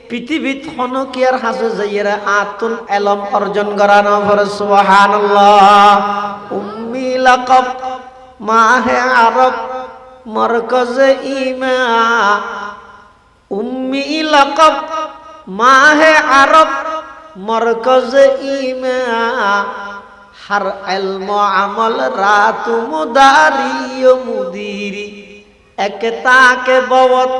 পৃথিবীত হনকিয়ার হাসে যাইয়েরা আতুন এলম অর্জন করানো পরে সুবহানাল্লাহ উম্মি লাকাব মাহে আরব মরকজে ইমা উম্মি লাকাব মাহে আরব মরকজে ইমা হর ইলম আমল রাতু মুদারি মুদিরি একতা কে বওত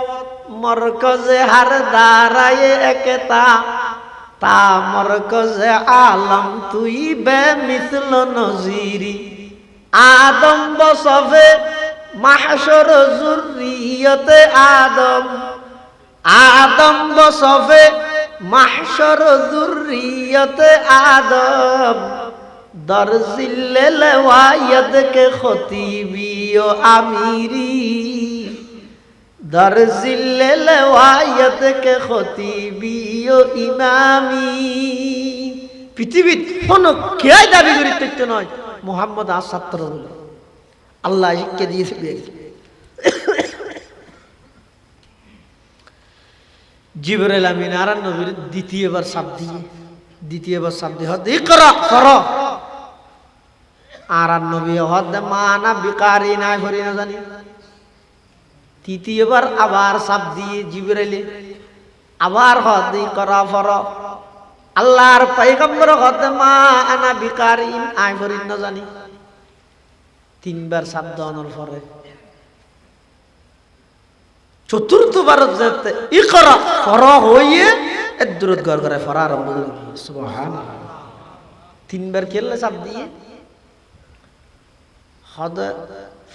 মরকজে হার দারায়ে একতা তা মরকজে আলম তুই বে মিসল নজিরি আদম বসফে মাহশর যুররিয়তে আদম আদম বসফে মাহশর যুররিয়তে আদম দরজিল্লে লওয়ায়দ কে খতিবি ও আমিরি দরজিল্লে লওয়ায়দ কে খতিবি ও ইমামি পৃথিবীর কোন কে দাবি করিতে নয় মুহাম্মদ ছাত্র বলে আল্লাহ শিক্ষা দিয়েছে জিবরাইল আমিন আর নবীর দ্বিতীয়বার শব্দ হদ ইকরা করো আর নবী হদ মানা বিকারি না করি না জানি তৃতীয়বার আবার শব্দ দিয়ে জিবরাইল আবার হদ ইকরা করো আল্লাহর পয়গম্বর হদ মা আনা বিকারি আই করি না জানি তিনবার শব্দ আনার পরে চতুর্থবার যেতে ইকরা ফরা হইয়ে দূরত ঘর করে ফরা আরম্ভ করে সুবহানাল্লাহ তিনবার খেললে চাপ দিয়ে হদ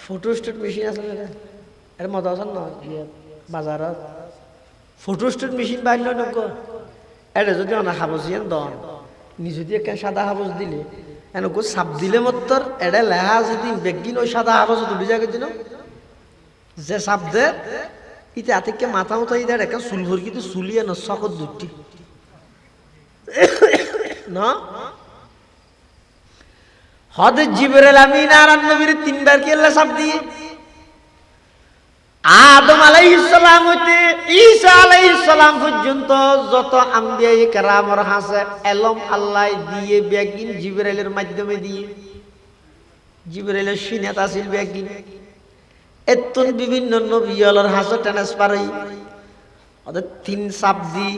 ফটো স্টেট মেশিন আছে এর মতো আছে না বাজারত ফটো স্টেট মেশিন বাইর নক এটা যদি অনা হাবজিয়ান দন নিজে দিয়ে সাদা হাবজ দিলে এনেকো চাপ দিলে মত্তর এটা লেহা যদি বেগিন ওই সাদা হাবজ তুলি যাকে দিন যে চাপ দে ইতে আতিকে মাথা মতো ইদার একটা চুল ভর কিন্তু চুলিয়ে না চকত দুটি না হদ জিবরাইল আমিন আর নবীর তিনবার কি আল্লাহ চাপ দিয়ে আদম আলাইহিস সালাম হইতে ঈসা আলাইহিস সালাম পর্যন্ত যত আম্বিয়া কেরামর হাসে এলম আল্লাহ দিয়ে বেগিন জিবরাইলের মাধ্যমে দিয়ে জিবরাইলের সিনাত আসিল বেগিন এতন বিভিন্ন নবীর হাসে ট্রান্সফার হই ওদের তিন চাপ দি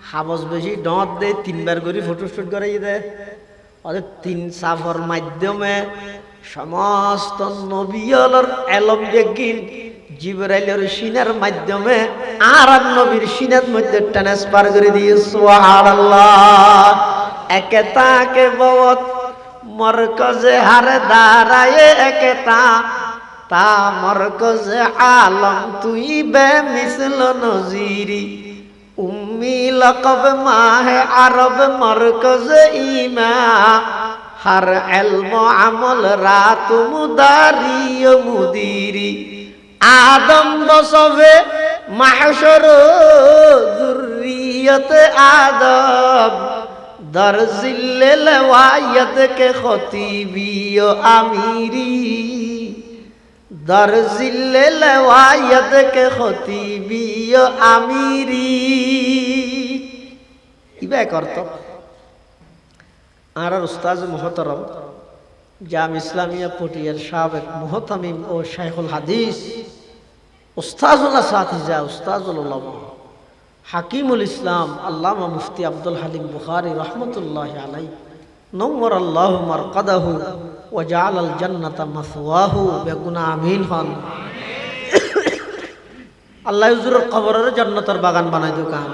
হাবস বেশি ডট দে তিনবার করে ফটোশুট করাই দে ওদের তিন চাপর মাধ্যমে সমস্ত নবীর এলম বেগিন জিবরাইলের সিনার মাধ্যমে আর নবীর সিনার মধ্যে ট্রান্সফার করে দিয়ে সুবহানাল্লাহ একতাকে বহুত মরকজে হারে দাঁড়ায়ে একতা তা মরকজে আলম তুই বে মিসল নজিরি উম্মি লকব মাহে আরব মরকজে ইমা হর ইলম আমল রাত মুদারি মুদিরি আদম বসবে মাহশর যুররিয়ত আদম در ذل لوایت کے خطیبی و امیری در ذل لوایت کے خطیبی و امیری ইবা করত আর উস্তাদ মুহতারাম জাম ইসলামিয়া পটিয়ার সাবেক মুহতামিম ও শাইখুল হাদিস উস্তাদুল আসাতিজা উস্তাদুল উলামা হাকিমুল ইসলাম আল্লামা মুফতি আব্দুল হালিম বুখারী রহমতুল্লাহি আলাইহি নওয়ার আল্লাহু মারকাদাহু ওয়া জাআলাল জান্নাতা মাসওয়াহু বেগুনা আমিন হন আল্লাহ হুজুরের কবরের জান্নাতের বাগান বানাই দিও কাম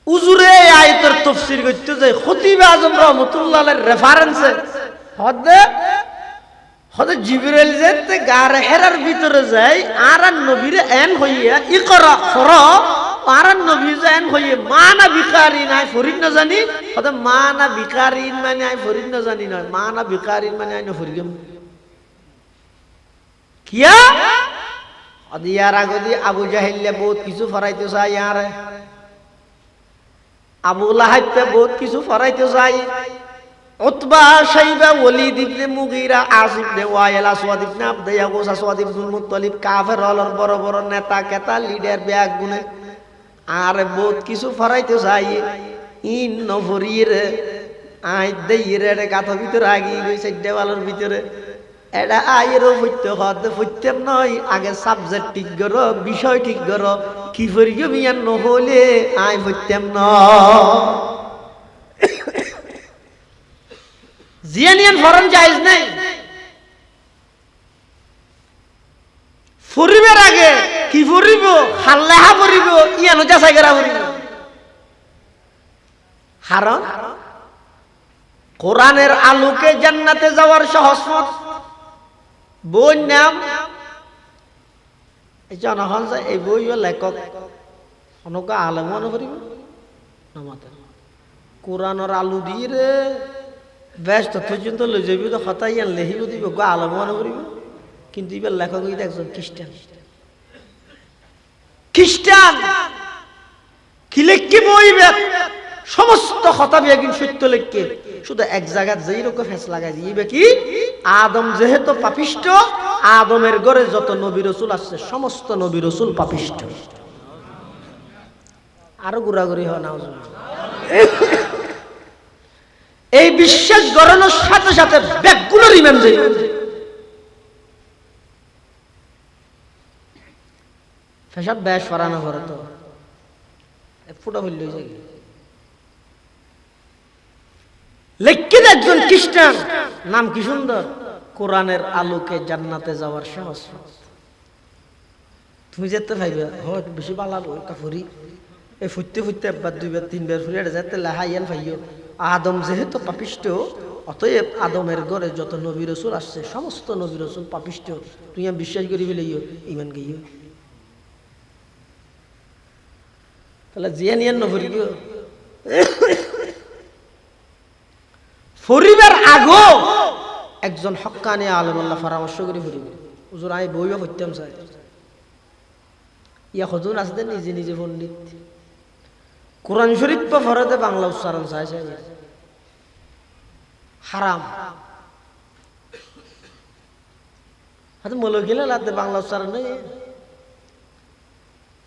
হুজুরে আয়াতের তাফসীর করতে যায় খতিব আজম রাহমাতুল্লাহ আলাইহির রেফারেন্সে হযরত জিবরাইল যেতে গার হেরার ভিতরে যায় আর নবীরে এন হইয়া ইকরা ফরা আর নবী যেন হইয়া মানা বিকারিন আই ফরিদ না জানি হযরত মানা বিকারিন মানে আই ফরিদ না জানি নয় মানা বিকারিন মানে আই না ফরিগম কিয়া আদিয়ার আগদি আবু জাহেলে বহুত কিছু ফরাইতে চাই আর আবু লাহাবকে বহুত কিছু ফরাইতে চাই উতবা শাইবা ওয়ালিদ ইবনে মুগীরা আসিফ ইবনে ওয়াইল আসওয়াদ ইবনে আবদে ইয়াগুস আসওয়াদ ইবনে মুত্তালিব কাফের হলর বড় বড় নেতা কেতা লিডার ব্যাগ গুনে আর বহুত কিছু ফরাইতে চাই ইন নফরির আই দেইরে রে গাথা ভিতরে আগি গইছে দেওয়ালের ভিতরে এটা আইরো হইতে হতে হইতেম নয় আগে সাবজেক্ট ঠিক করো বিষয় ঠিক করো কি ফরিগে মিয়া নহলে আই হইতেম ন জিয়ানিয়ান ফরন জায়েজ নাই ফরিবের আগে কি ফরিব হাল্লাহা ফরিব ইয়ানো যাচাই করা ফরিব হারাম কোরআনের আলোকে জান্নাতে যাওয়ার সহজ পথ বই নাম এই জনগণ এই বইও লেখক অনকা আলেম মনে করিব নামাতে কোরআনের আলু দিয়ে রে ব্যস্ত পর্যন্ত লই যাবি তো হতাই আন লেখিব দিব গো আলেম মনে করিব কিন্তু এবার লেখক হইতে একজন খ্রিস্টান খ্রিস্টান কি লেখকে বইবে সমস্ত খতাবি একদিন সত্য লেখকে শুধু এক জায়গা যেই রকম ফেস লাগাই দিবে কি আদম যেহেতু পাপিষ্ট আদমের ঘরে যত নবী রাসূল আছে সমস্ত নবী রাসূল পাপিষ্ট আরো গুড়াগুড়ি হয় না এই বিশ্বাস গড়ানোর সাথে সাথে ব্যাগগুলো রিমেন যাই ফেসাব ব্যাস ফরানো করে তো ফুটা হইল যায় লেখকেন একজন খ্রিস্টান নাম কি সুন্দর কোরআনের আলোকে জান্নাতে যাওয়ার সাহস তুমি যেতে পাইবে হয় বেশি বালাব কাফুরি এই ফুটতে ফুটতে একবার দুইবার তিনবার ফুরে যেতে লাহাইয়ান পাইও আদম যেহেতু পাপিষ্ট অতএব আদমের ঘরে যত নবী রাসূল আসছে সমস্ত নবী রাসূল পাপিষ্ট তুই বিশ্বাস করি ফেলিও ইমান গিয়ে তাহলে জিয়ানিয়ান নফরি গিয়ে ফরিবার আগো একজন হক্কানি আলেম আল্লাহ পরামর্শ করে ফরিব হুজুর আমি বইও পড়তাম চাই ইয়া হুজুর আসতে নিজে নিজে পণ্ডিত কোরআন শরীফ বা ফরদে বাংলা উচ্চারণ চাই চাই হারাম হাতে মলকিলা লাতে বাংলা উচ্চারণ নেই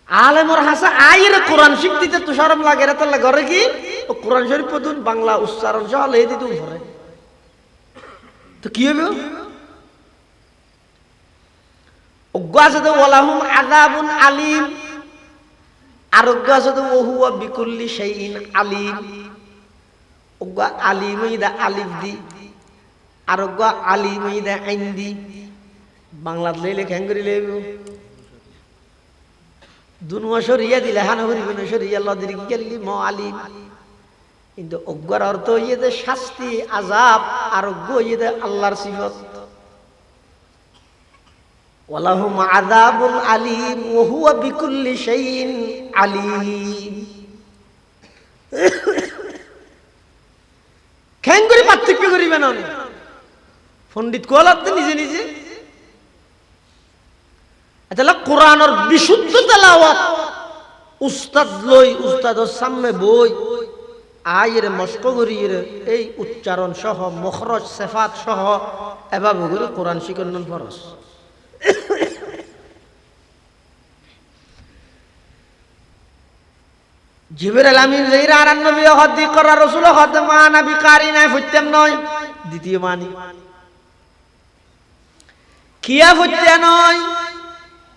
আলেমর হাসা আইরে কোরআন শিখতে তো শরম লাগে রে তাহলে ঘরে কি ও কোরআন শরীফ পড়ুন বাংলা উচ্চারণ সহ লেই দিতুম ঘরে তো কি হবে অজ্ঞ আছে তো ওয়ালাহুম আযাবুন আলিম আর অজ্ঞ আছে তো ওহুয়া বিকুল্লি শাইইন আলিম অজ্ঞ আলিম ইদা আলিফ দি আর অজ্ঞ আলিম ইদা আইন দি বাংলাত লইলে খ্যাং করি লইব দুনুয়া সরিয়া দিলে হানা করিব না সরিয়া লদির কি গেলি ম আলিম কিন্তু অজ্ঞার অর্থ ইয়ে দে শাস্তি আযাব আরোগ্য ইয়ে দে আল্লাহর সিফত ওয়ালাহুম আযাবুল আলিম ওয়া হুয়া বিকুল্লি শাইইন আলিম খ্যাং করে পার্থক্য করিবে না পণ্ডিত কোয়ালাতে নিজে নিজে তাহলে কোরআনের বিশুদ্ধ তেলাওয়াত উস্তাদ লই উস্তাদের সামনে বই আয়ের মস্ক করিয়ে এই উচ্চারণ সহ মখরজ সিফাত সহ এভাবে করে কোরআন শিখানো ফরজ জিবরাইল আমিন যাইরা আর নবী হদি করা রাসূল হদ মা নবী কারি নাই ফুটতেম নয় দ্বিতীয় মানি কিয়া ফুটতে নয়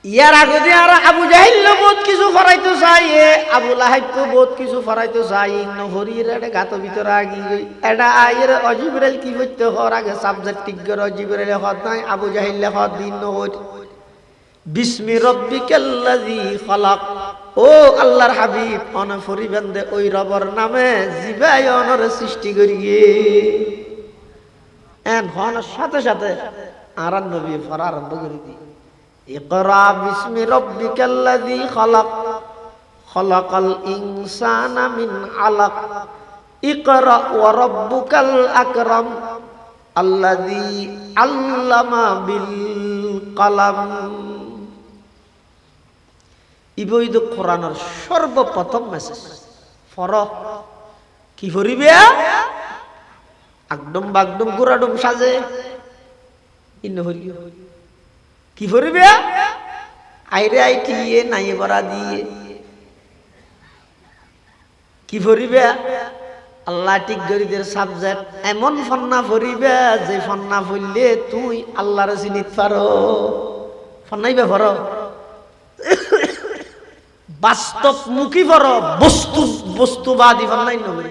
ইয়ার আগে যে আর আবু জাহিল বহুত কিছু ফরাইতো চাই আবু লাহাব বহুত কিছু ফরাইতো চাই নহরির এটা গাত ভিতরে আগি এটা আয়ের জিবরাইল কি ফুটতে হর আগে সাবজেক্ট ঠিক করে জিবরাইল হদ নাই আবু জাহিল হদ দিন নহর বিসমি রব্বিকাল্লাযী খালাক ও আল্লাহর হাবিব অন ফরিবান্দে ওই রবের নামে জিবাই অনর সৃষ্টি করিয়ে এন হন সাথে সাথে আর নবী পড়া আরম্ভ করে দি ইকরা বিসমি রব্বিকাল্লাযী খালাক খালাকাল ইনসানা মিন আলাক ইকরা ওয়া রাব্বুকাল আকরাম আল্লাযী আল্লামা বিল কলম ইবইদ কোরআনের সর্বপ্রথম মেসেজ ফর কি ফরিবে একদম বাগদম গুরাডম সাজে ইন্ন ফরিও কি ফরিবে আইরে আইটি এ নাই বড়া দিয়ে কি ফরিবে আল্লাহ ঠিক গরিদের সাবজেক্ট এমন ফন্না ফরিবে যে ফন্না ফললে তুই আল্লাহর চিনিত পারো ফন্নাইবে ফর বাস্তব মুখী ফর বস্তুবাদী ফন্নাই নবী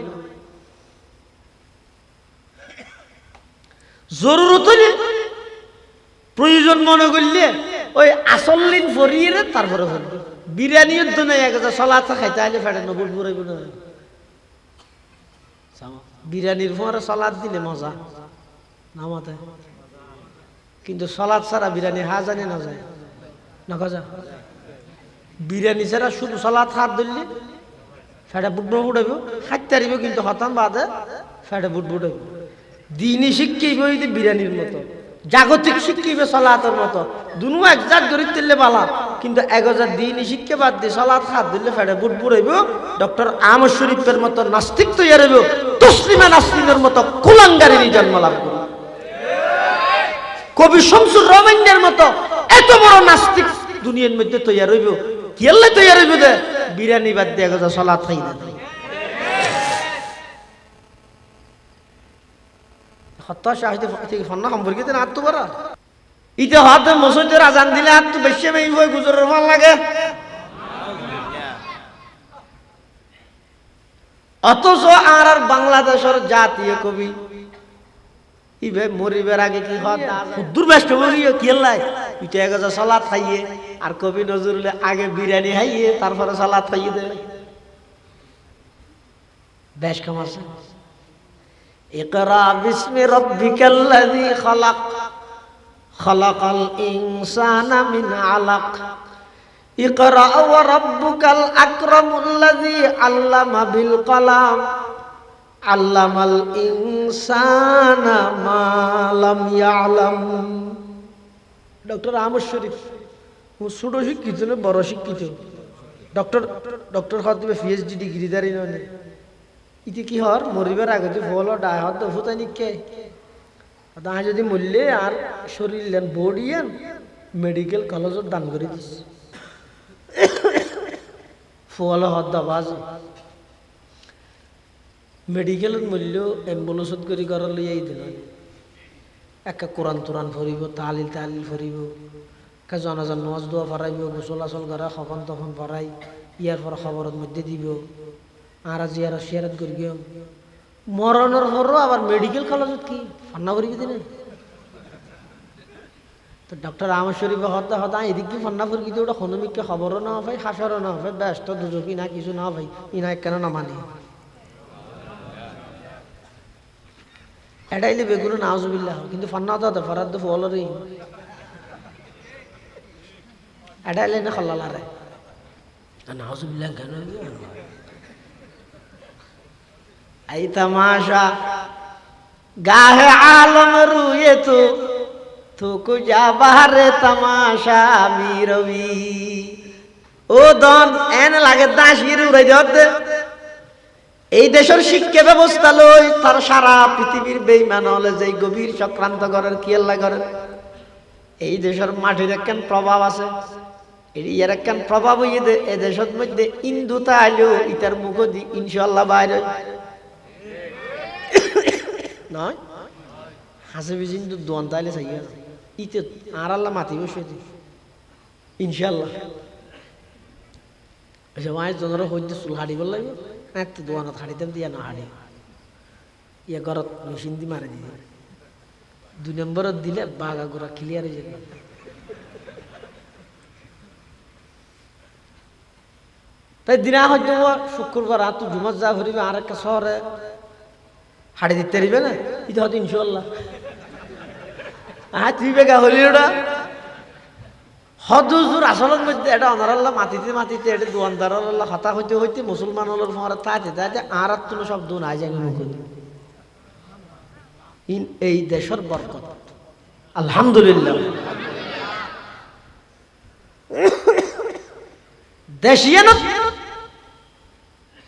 জরুরত প্রয়োজন মনে করলে ওই আসল লিন ফরিয়ে তারপরে ফেলবে বিরিয়ানির জন্য এক সলাত খাইতে আইলে ফেটে নবুল পুরাইব না বিরিয়ানির পরে সলাদ দিলে মজা নামাতে কিন্তু সলাদ ছাড়া বিরিয়ানি হাজানি না যায় না গজা বিরিয়ানি ছাড়া শুধু সলাদ হাত ধরলে ফেটে বুট বুটাইব খাইতে পারিব কিন্তু হতাম বাদে ফেটে বুট বুটাইব দিনই শিক্ষিব বিরিয়ানির মতো জাগতিক শিক্ষিবে সলাতের মতো দুনু একজাত গরিব তুললে বালা কিন্তু 1000 দিনই শিক্ষা বাদ দিয়ে সলাত হাত দিলে ফেটে বুট বুড়াইব ডক্টর আহমদ শরীফের মতো নাস্তিক তৈরি হইব তসলিমা নাসরিনের মতো কুলাঙ্গারিনী জন্ম লাভ করবে কবি শামসুর রহমানের মতো এত বড় নাস্তিক দুনিয়ার মধ্যে তৈরি হইব কি আল্লাহ তৈরি হইব দে বিরিয়ানি বাদ দিয়ে 1000 সলাত খাই না হত্যা শাহিদে থেকে ফন্না সম্পর্কিত না তো বড় ইতে হাতে মসজিদের আজান দিলে আর তো বেশি মেই হই গুজরের ভাল লাগে অথচ আর বাংলাদেশের জাতীয় কবি ইবে মরিবের আগে কি হয় দূর ব্যস্ত মরিও কি লাই ইতে 1000 সালাত খাইয়ে আর কবি নজরুল আগে বিরিয়ানি খাইয়ে তারপরে সালাত খাইয়ে দেয় বেশ কম আছে ইকরা বিসমি রব্বিকাল্লাযী খালাক খালাকাল ইনসানা মিন আলাক ইকরা ওয়া রাব্বুকাল আকরামুল্লাযী আল্লামা বিল কলম আল্লামাল ইনসানা মা লাম ইয়ালাম ডক্টর আহমদ শরীফ ছোট শিক্ষিত না বড় শিক্ষিত ডক্টর হতে পিএইচডি ডিগ্রি দাঁড়ি নয় ইতি কি হর মরিবার আগে যে ফল ডায় হত ফুতাই নিকে তাহা যদি মূল্যে আর শরীর লেন বডিয়ান মেডিকেল কলেজত দান করে দিস ফল হত বাজ মেডিকেলত মূল্য এম্বুলেন্সত করে করার লইয়াই দিন একা কোরআন তোরান ফরিব তালিল ফরিব একা জনাজান নজ দোয়া ফরাইব গোসল আসল করা কখন তখন ফরাই ইয়ার পর খবরের মধ্যে দিব আর জিয়ারা শেয়ারত করি গিয়ে মরণের পরও আবার মেডিকেল কলেজত কি ফান্না করি দিনে তো ডক্টর আহমদ শরীফে হত্যা হতা এদিক কি ফন্নাপুর কিন্তু ওটা হনুমিককে খবরও না ভাই হাসারও না ভাই ব্যস্ত দুজকি না কিছু না ভাই ইনা কেন না মানে এটাইলে বেগুলো নাউজুবিল্লাহ কিন্তু ফন্না হতে ফরাদ ফলরি এটাইলে না খল্লালারে নাউজুবিল্লাহ কেন এই तमाशा गाहे आलम रुए तो कुजा बाहरे तमाशा मीरवी ও দন এন লাগে দাসির উড়াই দিতে এই দেশের শিক্ষা ব্যবস্থা লই তার সারা পৃথিবীর বেঈমান হলে যেই গভীর চক্রান্ত করার কি আল্লাহ করেন এই দেশের মাটির একখান প্রভাব আছে এর একখান প্রভাব হইয়ে দে এই দেশের মধ্যে ইন্দুতা আইলেও ইতার মুখ দি ইনশাআল্লাহ বাইরে নয় হাসিবি কিন্তু দোয়ান তাইলে চাইয়া ইতে আর আল্লাহ মাতি বসে ইনশাআল্লাহ আচ্ছা মায়ের জনের হইতে চুল হাঁড়িব লাগবে এত দোয়ানত হাঁড়িতাম দিয়া না হাঁড়ি ইয়ে ঘরত মেশিন দি মারি দিয়ে 2 নম্বরত দিলে বাঘা গোড়া ক্লিয়ার হয়ে যাবে তাই দিনা হয়তো শুক্রবার রাত জুমার যা ভরিবে আর একটা শহরে হাড়ি দিতে পারিবে না এটা হয়তো ইনশাআল্লাহ তুই বেগা হলি ওটা হদুজুর আসলের মধ্যে এটা অনারাল্লাহ মাতিতে মাতিতে এটা দোয়ানদারাল্লাহ হতা হইতে হইতে মুসলমান হলোর ফোয়ারা তাইতে তাইতে আর তুমি সব দু নাই যাবে মুখ এই দেশের বরকত আলহামদুলিল্লাহ দেশিয়ান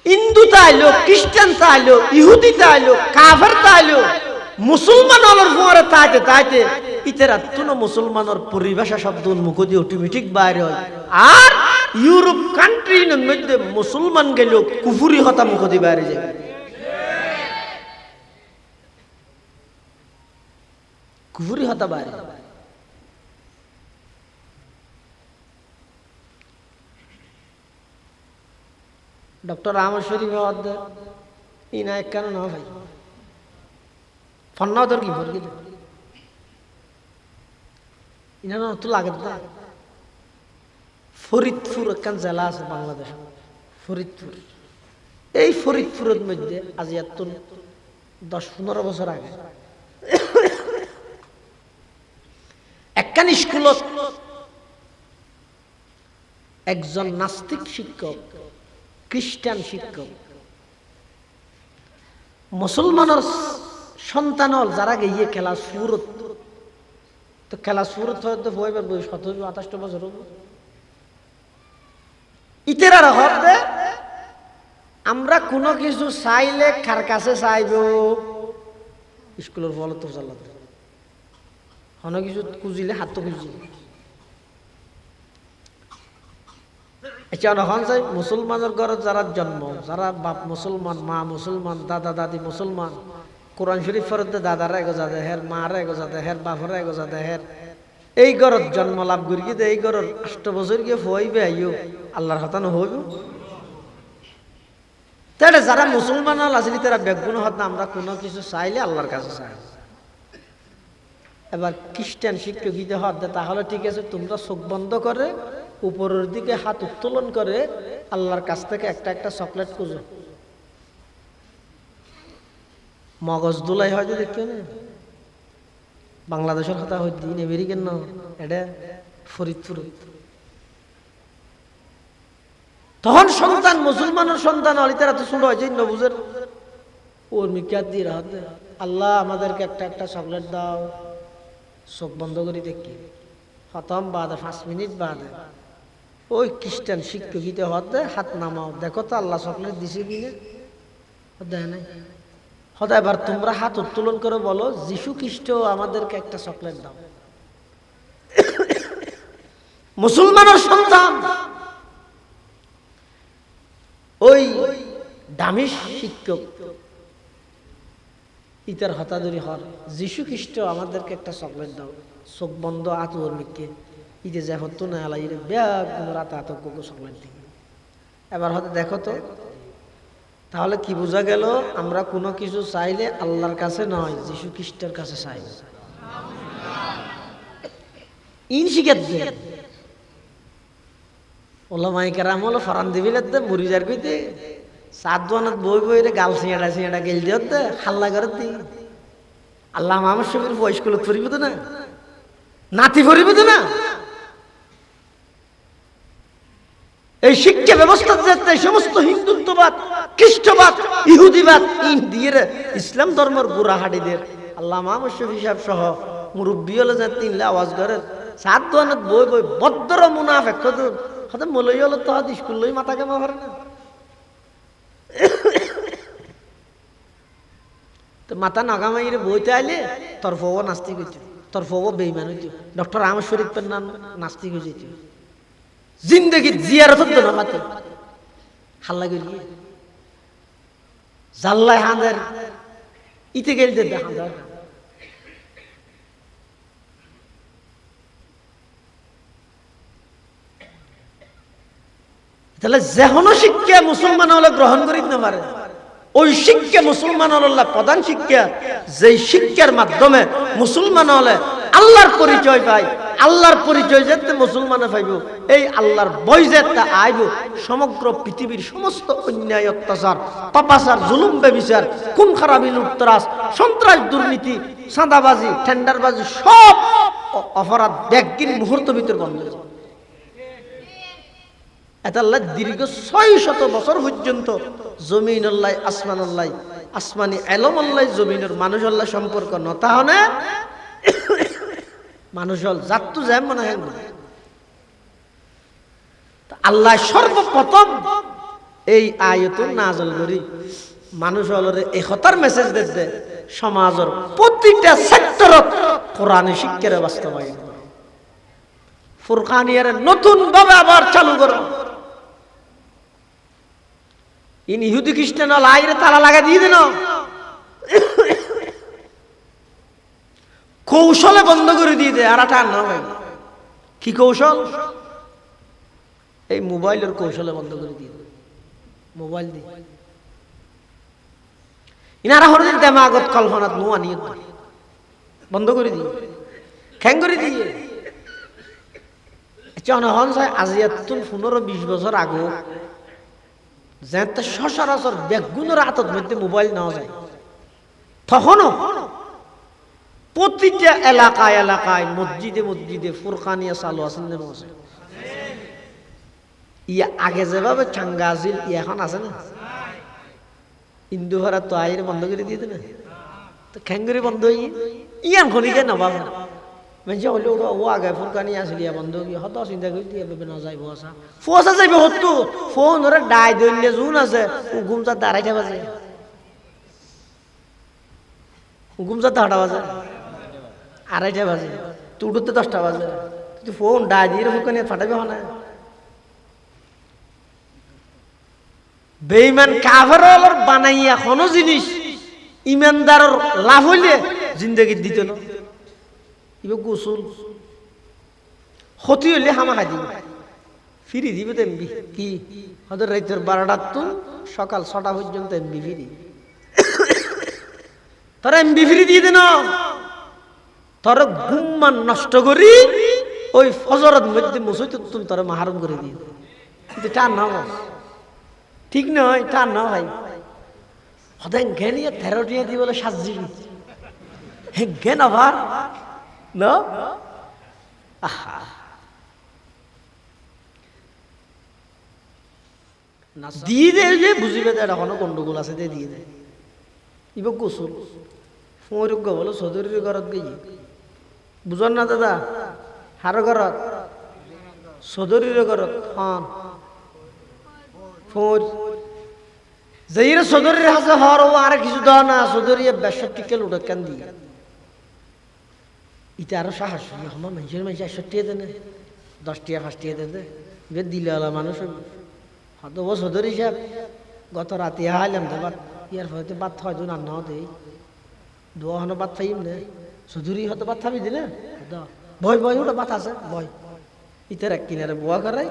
হিন্দু তাইলো খ্রিস্টান তাইলো ইহুদি তাইলো কাফের তাইলো মুসলমান হলোর ফোয়ারা তাইতে তাইতে ইতেরা তুনো মুসলমানের পরিভাষা শব্দ মুখ দিয়ে অটোমেটিক বাইরে হয় আর ইউরোপ কান্ট্রির মধ্যে মুসলমান গেল কুফুরি হতা মুখ দিয়ে বাইরে যায় কুফুরি হতা বাইরে ডক্টর আহমদ শরীফ ইনা কেন না ভাই ফন্না তোর কি ভরকি ইনা তো লাগে না ফরিদপুর একখান জেলা আছে বাংলাদেশ ফরিদপুর এই ফরিদপুরের মধ্যে আজ এত 10-15 বছর আগে একখান স্কুলত একজন নাস্তিক শিক্ষক খ্রিস্টান শিক্ষক মুসলমানের সন্তান যারা গিয়ে খেলা সুরত তো খেলা সুরত হয়তো হয়ে পারবো 17-28 বছর ইতেরা হতে আমরা কোনো কিছু চাইলে কার কাছে চাইব স্কুলের ফল তো চালাতে কোনো কিছু খুঁজিলে হাত তো খুঁজি এখন চাই মুসলমানের ঘরে যারা জন্ম যারা বাপ মুসলমান মা মুসলমান দাদা দাদি মুসলমান কোরআন শরীফ ফরতে দাদারা এগোজা দেহের মারা এগোজা দেহের বাপরা এগোজা দেহের এই ঘরত জন্ম লাভ করি কিন্তু এই ঘরের 8 বছর গিয়ে হইবে আইও আল্লাহর হতা নহইব তাহলে যারা মুসলমান আসলে তারা বেগুন হতা আমরা কোনো কিছু চাইলে আল্লাহর কাছে চাই এবার খ্রিস্টান শিক্ষক দিতে হতে তাহলে ঠিক আছে তোমরা চোখ বন্ধ করে উপরের দিকে হাত উত্তোলন করে আল্লাহর কাছ থেকে একটা একটা চকলেট খুঁজো মগজ দুলাই হয়তো দেখতে না বাংলাদেশের কথা হইতে আমেরিকান না এটা ফরিদপুর তখন সন্তান মুসলমানের সন্তান হলে তারা তো শুরু হয়েছে নবুজের ওর মিকাত দিয়ে রাখতে আল্লাহ আমাদেরকে একটা একটা চকলেট দাও চোখ বন্ধ করে দেখি খতম বাদে 5 মিনিট বাদে ওই খ্রিস্টান শিক্ষকিতে হতে হাত নামাও দেখো তো আল্লাহ চকলেট দিছে কিনে দেয় নাই হতে এবার তোমরা হাত উত্তোলন করে বলো যিশু খ্রিস্ট আমাদেরকে একটা চকলেট দাও মুসলমানের সন্তান ওই দামি শিক্ষক ইতার হতাদরি হর যিশু খ্রিস্ট আমাদেরকে একটা চকলেট দাও চোখ বন্ধ আত ওর মিকে ইতে যে হতো না আলাই ব্যাগ রাত আত চকলেট দিই এবার হয়তো দেখো তো তাহলে কি বোঝা গেল আমরা কোনো কিছু চাইলে আল্লাহর কাছে নয় যিশু খ্রিস্টের কাছে চাই ইন শিখাত দে ওলামাই কেরাম হলো ফরান দিবিলে দে মুরিজার কইতে সাত দোয়ানত বই বই রে গাল সিঁড়া গেল দিও দে হাল্লা করে দি আল্লাহ মামার সবির বয়স্ক লোক ফরিব তো না নাতি ফরিব তো না এই শিক্ষা ব্যবস্থা যাতে সমস্ত হিন্দুত্ববাদ খ্রিস্টবাদ ইহুদিবাদ দিয়ে ইসলাম ধর্মের বুড়াহাটিদের আল্লাহ মামার শফি সাহেব সহ মুরব্বী হলে যে তিনলে আওয়াজ করে সাত দোয়ানত বই বই বদ্র মুনাফেক হতে মলই হলো তো হাত স্কুল লই মাথা কেমন পারে না তো মাথা নাগামাইরে বইতে আইলে তোর ফবো নাস্তিক হইতো তোর ফবো বেইমান হইতো ডক্টর আহমদ শরীফের নাম নাস্তিক হয়ে যেত জিন্দগি জিয়ারত হতো না মাতে হাল্লা করি জাল্লাই হাঁদের ইতে গেল দে হাঁদার তাহলে যেহনো শিক্ষা মুসলমান হলে গ্রহণ করি না পারে ওই শিক্ষা মুসলমান হল্লা প্রধান শিক্ষা যেই শিক্ষার মাধ্যমে মুসলমান হলে আল্লাহর পরিচয় পায় আল্লাহর পরিচয় যেতে মুসলমানে পাইব এই আল্লাহর বই যেতে আইব সমগ্র পৃথিবীর সমস্ত অন্যায় অত্যাচার পাপাচার জুলুম বেবিচার খুন খারাপি লুটতরাজ সন্ত্রাস দুর্নীতি চাঁদাবাজি টেন্ডারবাজি সব অপরাধ ব্যাগিন মুহূর্ত ভিতর বন্ধ হয়ে যায় এটা আল্লাহ দীর্ঘ 600 বছর পর্যন্ত জমিন আল্লাহ আসমান আল্লাহ আসমানি এলম আল্লাহ জমিনের মানুষ আল্লাহ সম্পর্ক নতা হনে মানুষ হল জাতু যায় মনে হয় আল্লাহ সর্বপ্রথম এই আয়াতুল নাযিল করি মানুষ হলরে একতার মেসেজ দিতে সমাজের প্রতিটা সেক্টরত কোরআনের শিক্ষার বাস্তবায়ন করে ফুরকানিয়ার নতুন ভাবে আবার চালু করো ইন ইহুদি খ্রিস্টান লাইরে তালা লাগা দিয়ে দেন কৌশলে বন্ধ করে দিয়ে দেয় আর একটা না ভাই কি কৌশল এই মোবাইলের কৌশলে বন্ধ করে দিয়ে দেয় মোবাইল দিয়ে ইনারা হরদিন দেমাগত কল্পনাত নোয়া নিয়ে বন্ধ করে দিয়ে খ্যাং করে দিয়ে জনহন চাই আজিয়াতুল 15-20 বছর আগে যেতে সচরাচর বেগুনের হাতত মধ্যে মোবাইল নেওয়া যায় তখনও প্রতিটা এলাকায় এলাকায় মসজিদে মসজিদে ফুরকানিয়া চালু আছেন না ইয়া আগে যেভাবে চাঙ্গা আছিল ইয়া এখন আছে না হিন্দু ভাড়া তো আইরে বন্ধ করে দিয়ে না তো খ্যাঙ্গুরি বন্ধ হয়ে ইয়ান খনিকে নবাব মানে হলে ও আগে ফুরকানি আসলে বন্ধ হয়ে হত চিন্তা করে দিয়ে না যাইব আসা ফোসা যাইব হতো ফোন ধরে ডাই দইলে জুন আছে ঘুমচা 2:30 বাজে ঘুমচা 10টা বাজে 2:30 বাজে তুড়তে 10টা বাজে তুই ফোন ডাই দিয়ে ফুরকানি ফাটাবে না বেঈমান কাফেরর বানাইয়া কোনো জিনিস ইমানদারের লাভ হইলে জিন্দেগি দিত না ইবে গোসল ক্ষতি হইলে হামা খাই দিব ফিরি দিবে তো এমবি কি হয়তো রাতের 12টার তো সকাল 6টা পর্যন্ত এমবি ফিরি তোরা এমবি ফিরি দিয়ে দেন তোর ঘুমমান নষ্ট করি ওই ফজরের মধ্যে মুসইতে তুমি তোরা মাহারম করে দিয়ে কিন্তু টান না ঠিক নয় টান না ভাই হদাই জ্ঞানিয়া 13টিয়া দিয়ে বলে 7 জিবি হে জ্ঞান আবার না আহা দিয়ে দেয় যে বুঝিবে এটা কোনো গন্ডগোল আছে দিয়ে দেয় ইবে গোসল ফোরক বলো চৌধুরীর ঘরত গিয়ে বুঝন না দাদা হার ঘরত চৌধুরীর ঘরত হন ফোর যেইরে চৌধুরীর হাতে হর আর কিছু দেওয়া না চৌধুরী 62 কিলো উঠে কেন দিয়ে ইটা আরো সাহস আমার মানুষের মানুষ 61 দেনে 10 টাকা 5 টাকা দেনে বে দিলে আলা মানুষ হয়তো ও চৌধুরী সাহেব গত রাতে হাইলাম দেবার ইয়ার হয়তো বাদ হয়তো না না দেই দোয়া হনো বাদ পাইম না চৌধুরী হয়তো বাদ থামি দিলে ভয় ভয় ওটা বাত আছে ভয় ইটার এক কিনারে বোয়া করাই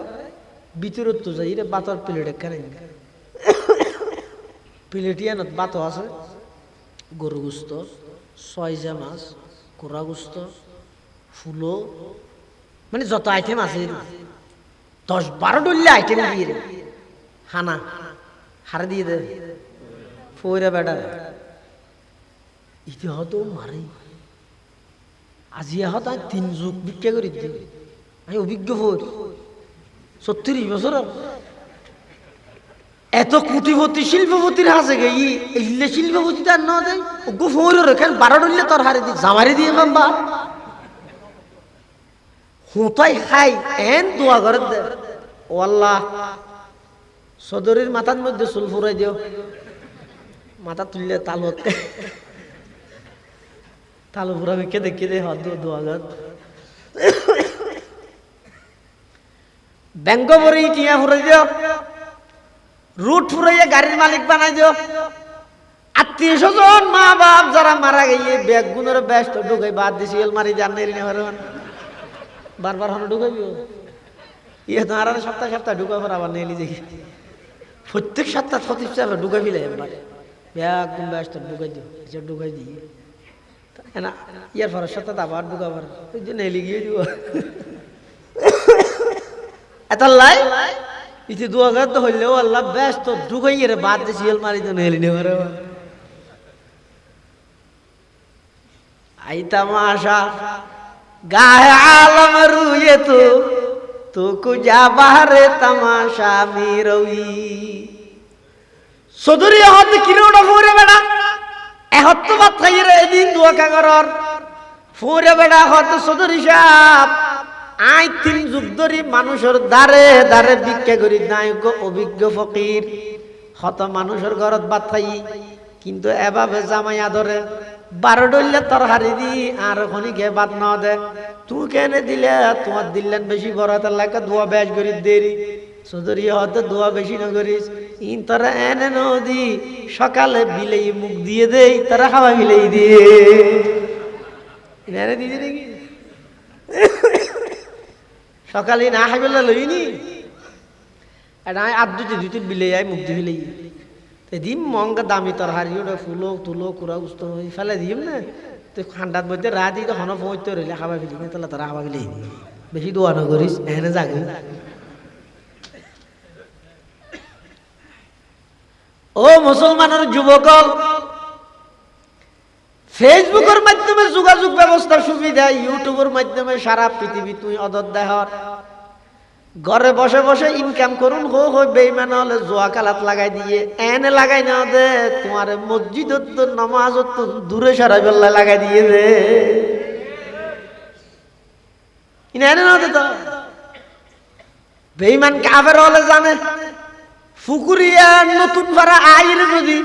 ভিতরত তো যাই রে বাতর প্লেট কেন প্লেটিয়ানত বাত আছে গরু গুস্ত 6 মাছ কোরা গুস্ত ফুলো মানে যত আইটেম আছে 10-12 ডুললে আইটেম দিয়ে রে হানা হারে দিয়ে দে ফইরা বেটা ইতি হতো মারে আজি হত 3 যুগ বিক্রি করে দিই আমি অভিজ্ঞ ফোর 36 বছর এত কোটিপতি শিল্পপতির হাসে গেই এলে শিল্পপতি তার না দেয় ওগো ফোর রেখেন 12 ডুললে তোর হারে দি জামারে দিয়ে বাম্বা হুঁতাই খাই এন দোয়া করে দে ও আল্লাহ সদরের মাথার মধ্যে চুল ফুরাই দিও মাথা তুললে তালু ফুরাবে কেঁদে দে হাত দোয়া কর ব্যাংক ভরে টিয়া ফুরাই দিও রুট ফুরাইয়া গাড়ির মালিক বানাই দিও আত্মীয় স্বজন মা বাপ যারা মারা গিয়ে ব্যাগ গুণের ব্যস্ত ঢুকাই বাদ দিছি মারি জান বারবার হন ঢুকাইব ইয়ে তো আর সপ্তাহ ঢুকাবার আবার নেলি দেখি প্রত্যেক সপ্তাহ 36 টাকা ঢুকাই ফেলে একবার ব্যাগ গুণ ব্যস্ত ঢুকাই দিও এসব ঢুকাই দিয়ে না ইয়ার পরের সপ্তাহ আবার ঢুকাবার ওই যে নেলি গিয়ে দিব এত লাই ইতি দোয়া করত হইলেও আল্লাহ ব্যস্ত ঢুকাই রে বাদ দিছি মারি তো নেলি নেবার आई तमाशा गाहे आलम रुए तो कुजा बाहरे तमाशा मेरवी सदरी हद किलोड़ा फोरे बेड़ा ए हद तो बात खाई रे दिन दुआ का करर फोरे बेड़ा हद सदरी साहब आई 3 যুগ ধরে মানুষের দারে দারে ভিক্ষা করি নায়ক অভিজ্ঞ ফকির হত মানুষের ঘরত ভাত খাই কিন্তু এভাবে জামাই আদরে 12 ডলে তরকারি দি আর খনিকে ভাত না দে তুই কেনে দিলে তোমার দিলেন বেশি বড় তার লাগা দোয়া বেশ করি দেরি সদরি হতে দোয়া বেশি না করিস ইন তারা এনে নদি সকালে বিলেই মুখ দিয়ে দেই তারা খাওয়া বিলেই দিয়ে এনে দিয়ে নাকি সকালে না খাইবেলা লইনি এটা আধ দুটি বিলেই আই মুখ দিয়ে বিলেই দিম মঙ্গা দামি তরহারি ওটা ফুলো তুলো কুড়া গুস্ত ফেলে দিম না তো ঠান্ডার মধ্যে রাতি তো হন পৌঁছতে রইলে খাবা ফেলি না তাহলে তারা খাবা ফেলি বেশি দোয়া না করিস এখানে জাগে ও মুসলমানের যুবকল ফেসবুকের মাধ্যমে যোগাযোগ ব্যবস্থার সুবিধা ইউটিউবের মাধ্যমে সারা পৃথিবী তুই অদর দেহর ঘরে বসে বসে ইনকাম করুন হো হো বেঈমান হলে জোয়া কালাত লাগাই দিয়ে এনে লাগাই না দে তোমার মসজিদত তো নামাজত তো দূরে সরাই বেলা লাগাই দিয়ে দে এনে না দে তো বেঈমান কাফের হলে জানে ফুকুরিয়া নতুন ভাড়া আইরে যদি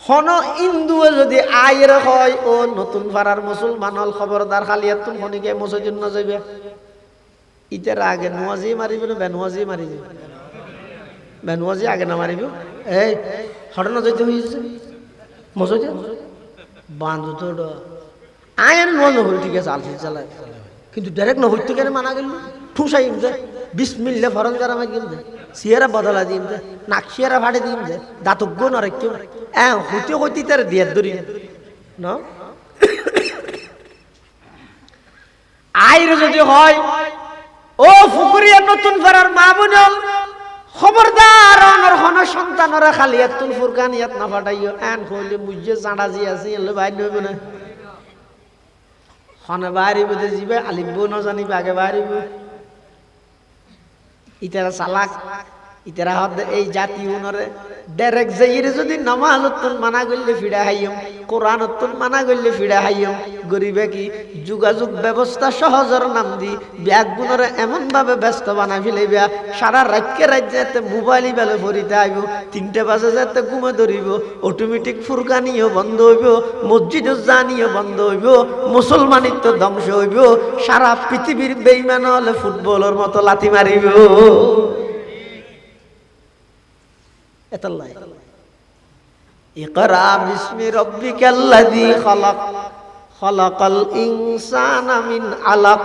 হন হিন্দুয়ে যদি আইরে হয় ও নতুন ভাড়ার মুসলমান হল খবরদার খালি তুমি হনিকে মসজিদ না যাইবে ইতার আগে নওয়াজি মারিব না বেনওয়াজি মারিব বেনওয়াজি আগে না মারিব এই হঠাৎ যাইতে হইছে মসজিদ বান্ধ তো আয়ের নজ হল ঠিক আছে আলফি চালায় কিন্তু ডাইরেক্ট ন হইতে কেন মানা গেল ঠুসাই দে বিসমিল্লাহ ফরন যারা মাই গেল দে সিয়ারা বদলা দিম দে নাকশিয়ারা ফাড়ে দিম দে দাতজ্ঞ ন রাখিও হইতে হইতে তার দিয়ে ধরি ন আইর যদি হয় ও ফুকুরিয়া নতুন পাড়ার মা বোনল খবরদার অনর হন সন্তানরা খালি এতুল ফুরকানিয়াত না ফাটাইও এন কইলে মুজে জাঁড়া জি আছে এলে বাইর নইব না হনে বাড়িব দে জিবে আলিব না জানিবে আগে বাড়িব ইতারা চালাক ইতারা হদ এই জাতি উনরে ডাইরেক্ট যাইরে যদি নামাজতুন মানা গইলে ফিড়া হাইয়ম কোরআনতুন মানা গইলে ফিড়া হাইয়ম গরিবে কি যোগাযোগ ব্যবস্থা সহজর নাম দি ব্যাগ গুনরে এমন ভাবে ব্যস্ত বানা ফেলাইবা সারা রাত যেতে মোবাইলই বেলে ভরিতে আইব 3টা বাজে যেতে ঘুমে ধরিব অটোমেটিক ফুরকানিও বন্ধ হইব মসজিদ জানিও বন্ধ হইব মুসলমানিত্ব ধ্বংস হইব সারা পৃথিবীর বেঈমান হলে ফুটবলের মতো লাথি মারিব এতাল্লাই ইকরা বিসমি রাব্বিকাল্লাযী খালাক খালাকাল ইনসানা মিন আলাক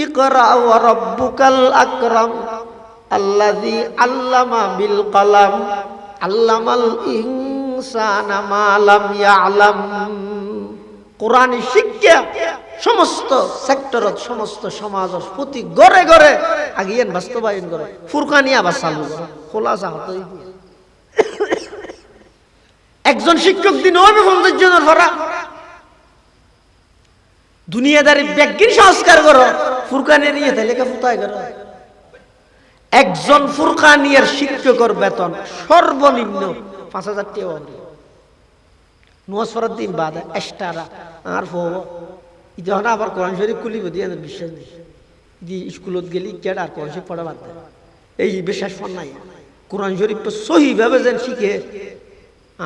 ইকরা ওয়া রাব্বুকাল আকরাম আল্লাযী আল্লামা বিল কলম আল্লামাল ইনসানা মা লাম ইয়ালাম কোরআন শিক্ষা সমস্ত সেক্টরত সমস্ত সমাজত প্রতি ঘরে ঘরে আগিয়েন বাস্তবায়ন করে ফুরকানি আবার চালু করে খোলা চাহত একজন শিক্ষক দিন হবে 50 জনের ভরা দুনিয়াদারি ব্যক্তির সংস্কার করো ফুরকানি নিয়ে তাহলে কে ফুতায় করো একজন ফুরকানিয়ার শিক্ষকের বেতন সর্বনিম্ন 5000 টাকা নোয়াজ দিন বাদ এক্সট্রা আর ফোব ইতি হন আবার কোরআন শরীফ খুলিব দিয়ে বিশ্বাস নেই ইতি স্কুলত গেলি কেড আর কোরআন শরীফ পড়া বাদ দেয় এই বিশ্বাস ফোন নাই কোরআন শরীফ সহি ভাবে যেন শিখে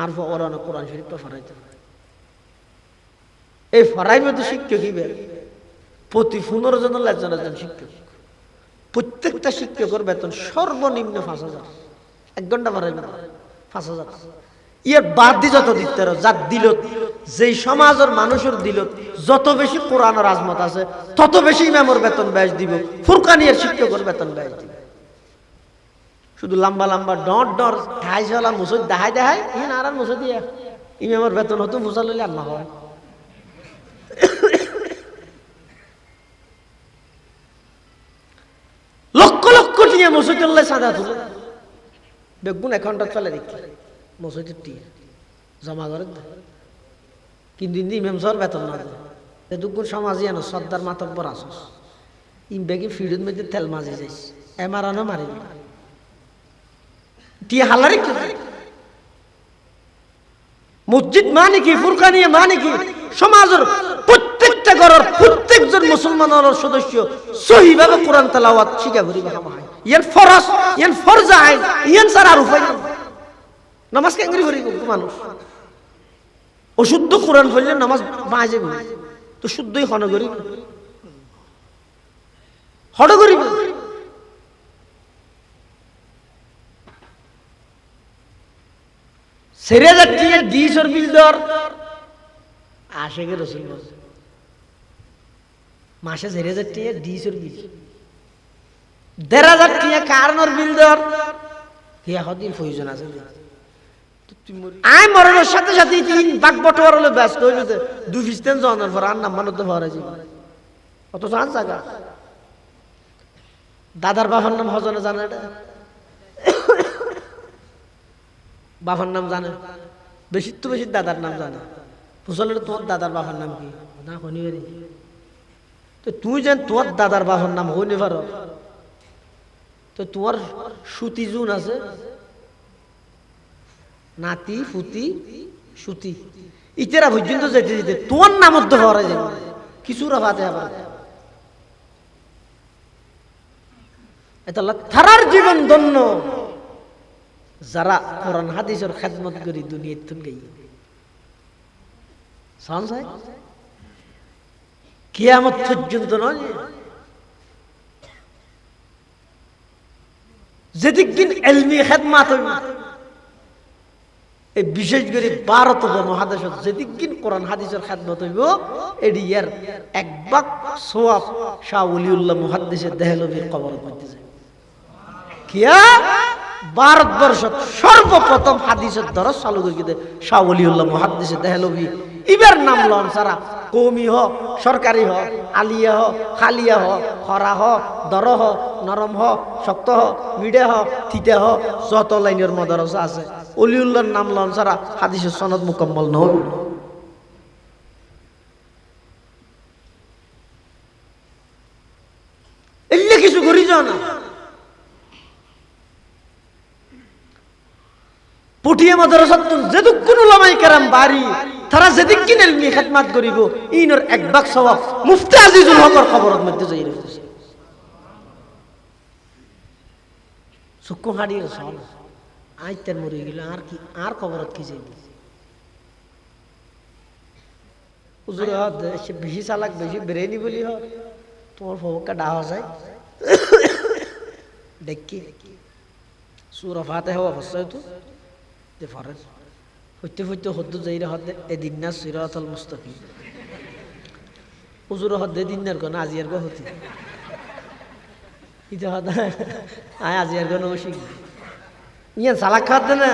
আর ওরা কোরআন শরীফটা ফরাইতে এই ফরাইবে তো শিক্ষক হিবে প্রতি 15 জন একজন শিক্ষক প্রত্যেকটা শিক্ষকের বেতন সর্বনিম্ন 5000 1 ঘন্টা ফরাইবে 5000 ইয়ার বাদ দি যত দিতে যার দিল যেই সমাজের মানুষের দিল যত বেশি কোরআনের আজমত আছে তত বেশি ইমামের বেতন ব্যয় দিব ফুরকানিয়ার শিক্ষকের বেতন ব্যয় দিব শুধু লম্বা লম্বা ডট ডট ঠাইশলা মুসুদ দেখাই দেখাই ইন আর মুসুদ দিয়া ইমামের বেতন হতো মুসা লইলে আর না হয় লক্ষ লক্ষ টিয়া মুসুদুল্লাহ সাদা তুলে বেগুন অ্যাকাউন্টত ফেলে দেখি মসজিদের টিয়া জমা করে কিন্তু ইমাম সাহেব বেতন না দেয় দুগুণ সমাজই আনো সর্দার মাতব্বর আসস ইম বেগে ফিডুর মধ্যে তেল মাঝে যাইস এমারানো মারি টিয়া হালারে কি মসজিদ মানে কি ফুরকানিয়া মানে কি সমাজের প্রত্যেকটা ঘরের প্রত্যেকজন মুসলমানের সদস্য সহিভাবে কোরআন তেলাওয়াত শিখা করিবে হামায় ইয়ান ফরজ ইয়ান ফরজ আইন ইয়ান ছাড়া আর উপায় নাই নামাজ কেঙ্গরি করি মানুষ অশুদ্ধ কোরআন পড়লে নামাজ বাজে তো শুদ্ধই হন করিব হড করিব সেরে যাচ্ছি ডিসর বিল্ডর আশেখের রসুল বলছে মাসে সেরে যাচ্ছি ডিসর বিল 1500 টাকা কারণর বিল্ডর কে হদিন প্রয়োজন আছে আই মরণের সাথে সাথে 3 ভাগ বটোয়ার হলে ব্যস্ত হয়ে যেতে 2 ফিস্টেন জনের পর আর নাম মানতে ভরা যাবে অত জান জায়গা দাদার বাবার নাম হজনে জানে এটা বাবার নাম জানে বেশি তো বেশি দাদার নাম জানে বুঝলে তোমার দাদার বাবার নাম কি না হনি পারি তো তুই যেন তোর দাদার বাবার নাম হইনি পারো তো তোমার সুতি জুন আছে নাতি ফুতি সুতি ইতেরা পর্যন্ত যেতে যেতে তোর নাম মধ্যে ভরা যাবে কিছু রাতে আবার এটা থারার জীবন ধন্য যারা কোরআন হাদিসের খেদমত করি দুনিয়ার তুন গাই সানসাই কিয়ামত পর্যন্ত নয় যেদিক দিন ইলমি খেদমত হইবে এই বিশেষ করে ভারত উপমহাদেশ যেদিক দিন কোরআন হাদিসের খেদমত হইব এডি এর এক ভাগ সওয়াব শাহ ওলিউল্লাহ মুহাদ্দিসের দেহলভির কবরের মধ্যে যায় কিয়া ভারতবর্ষ সর্বপ্রথম হাদিসের দরস চালু করে শাহ ওলিউল্লাহ মুহাদ্দিসের দেহলভি ইবার নাম লন সারা কৌমি হ সরকারি হ আলিয়া হ খালিয়া হ হরা হ দর হ নরম হ শক্ত হ মিডে হ থিতে হ যত লাইনের মদরসা আছে ওলিউল্লাহর নাম লন সারা হাদিসের সনদ মুকম্মল নয় এলে কিছু করি যাও না পুঠিয়ে মাদ্রাসাত যেদুকুন উলামায়ে কেরাম বাড়ি তারা যেদিকিন ইলমি খেদমত করিব ইনর এক ভাগ সওয়াব মুফতি আজিজুল হকর খবরের মধ্যে যাই রইছে সুকু হাড়ির সওয়াল আইতেন মরে গেল আর কি আর খবরত কি যাইব হুজুর সে বেশি চালাক বেশি বেরেনি বলি হ তোমার ফোকা ডাওয়া যায় দেখি সূরা ফাতিহা অবশ্যই তো তে ফরজ হইতে হইতে হদ্দু যাইরা হদ্দে এদিন না সিরাতাল মুস্তাকিম হুজুর হদ্দে দিননার কোন আজিয়ার গো হতি ইতে হদা আজিয়ার গো নশি ইয়া সালাক খাতে না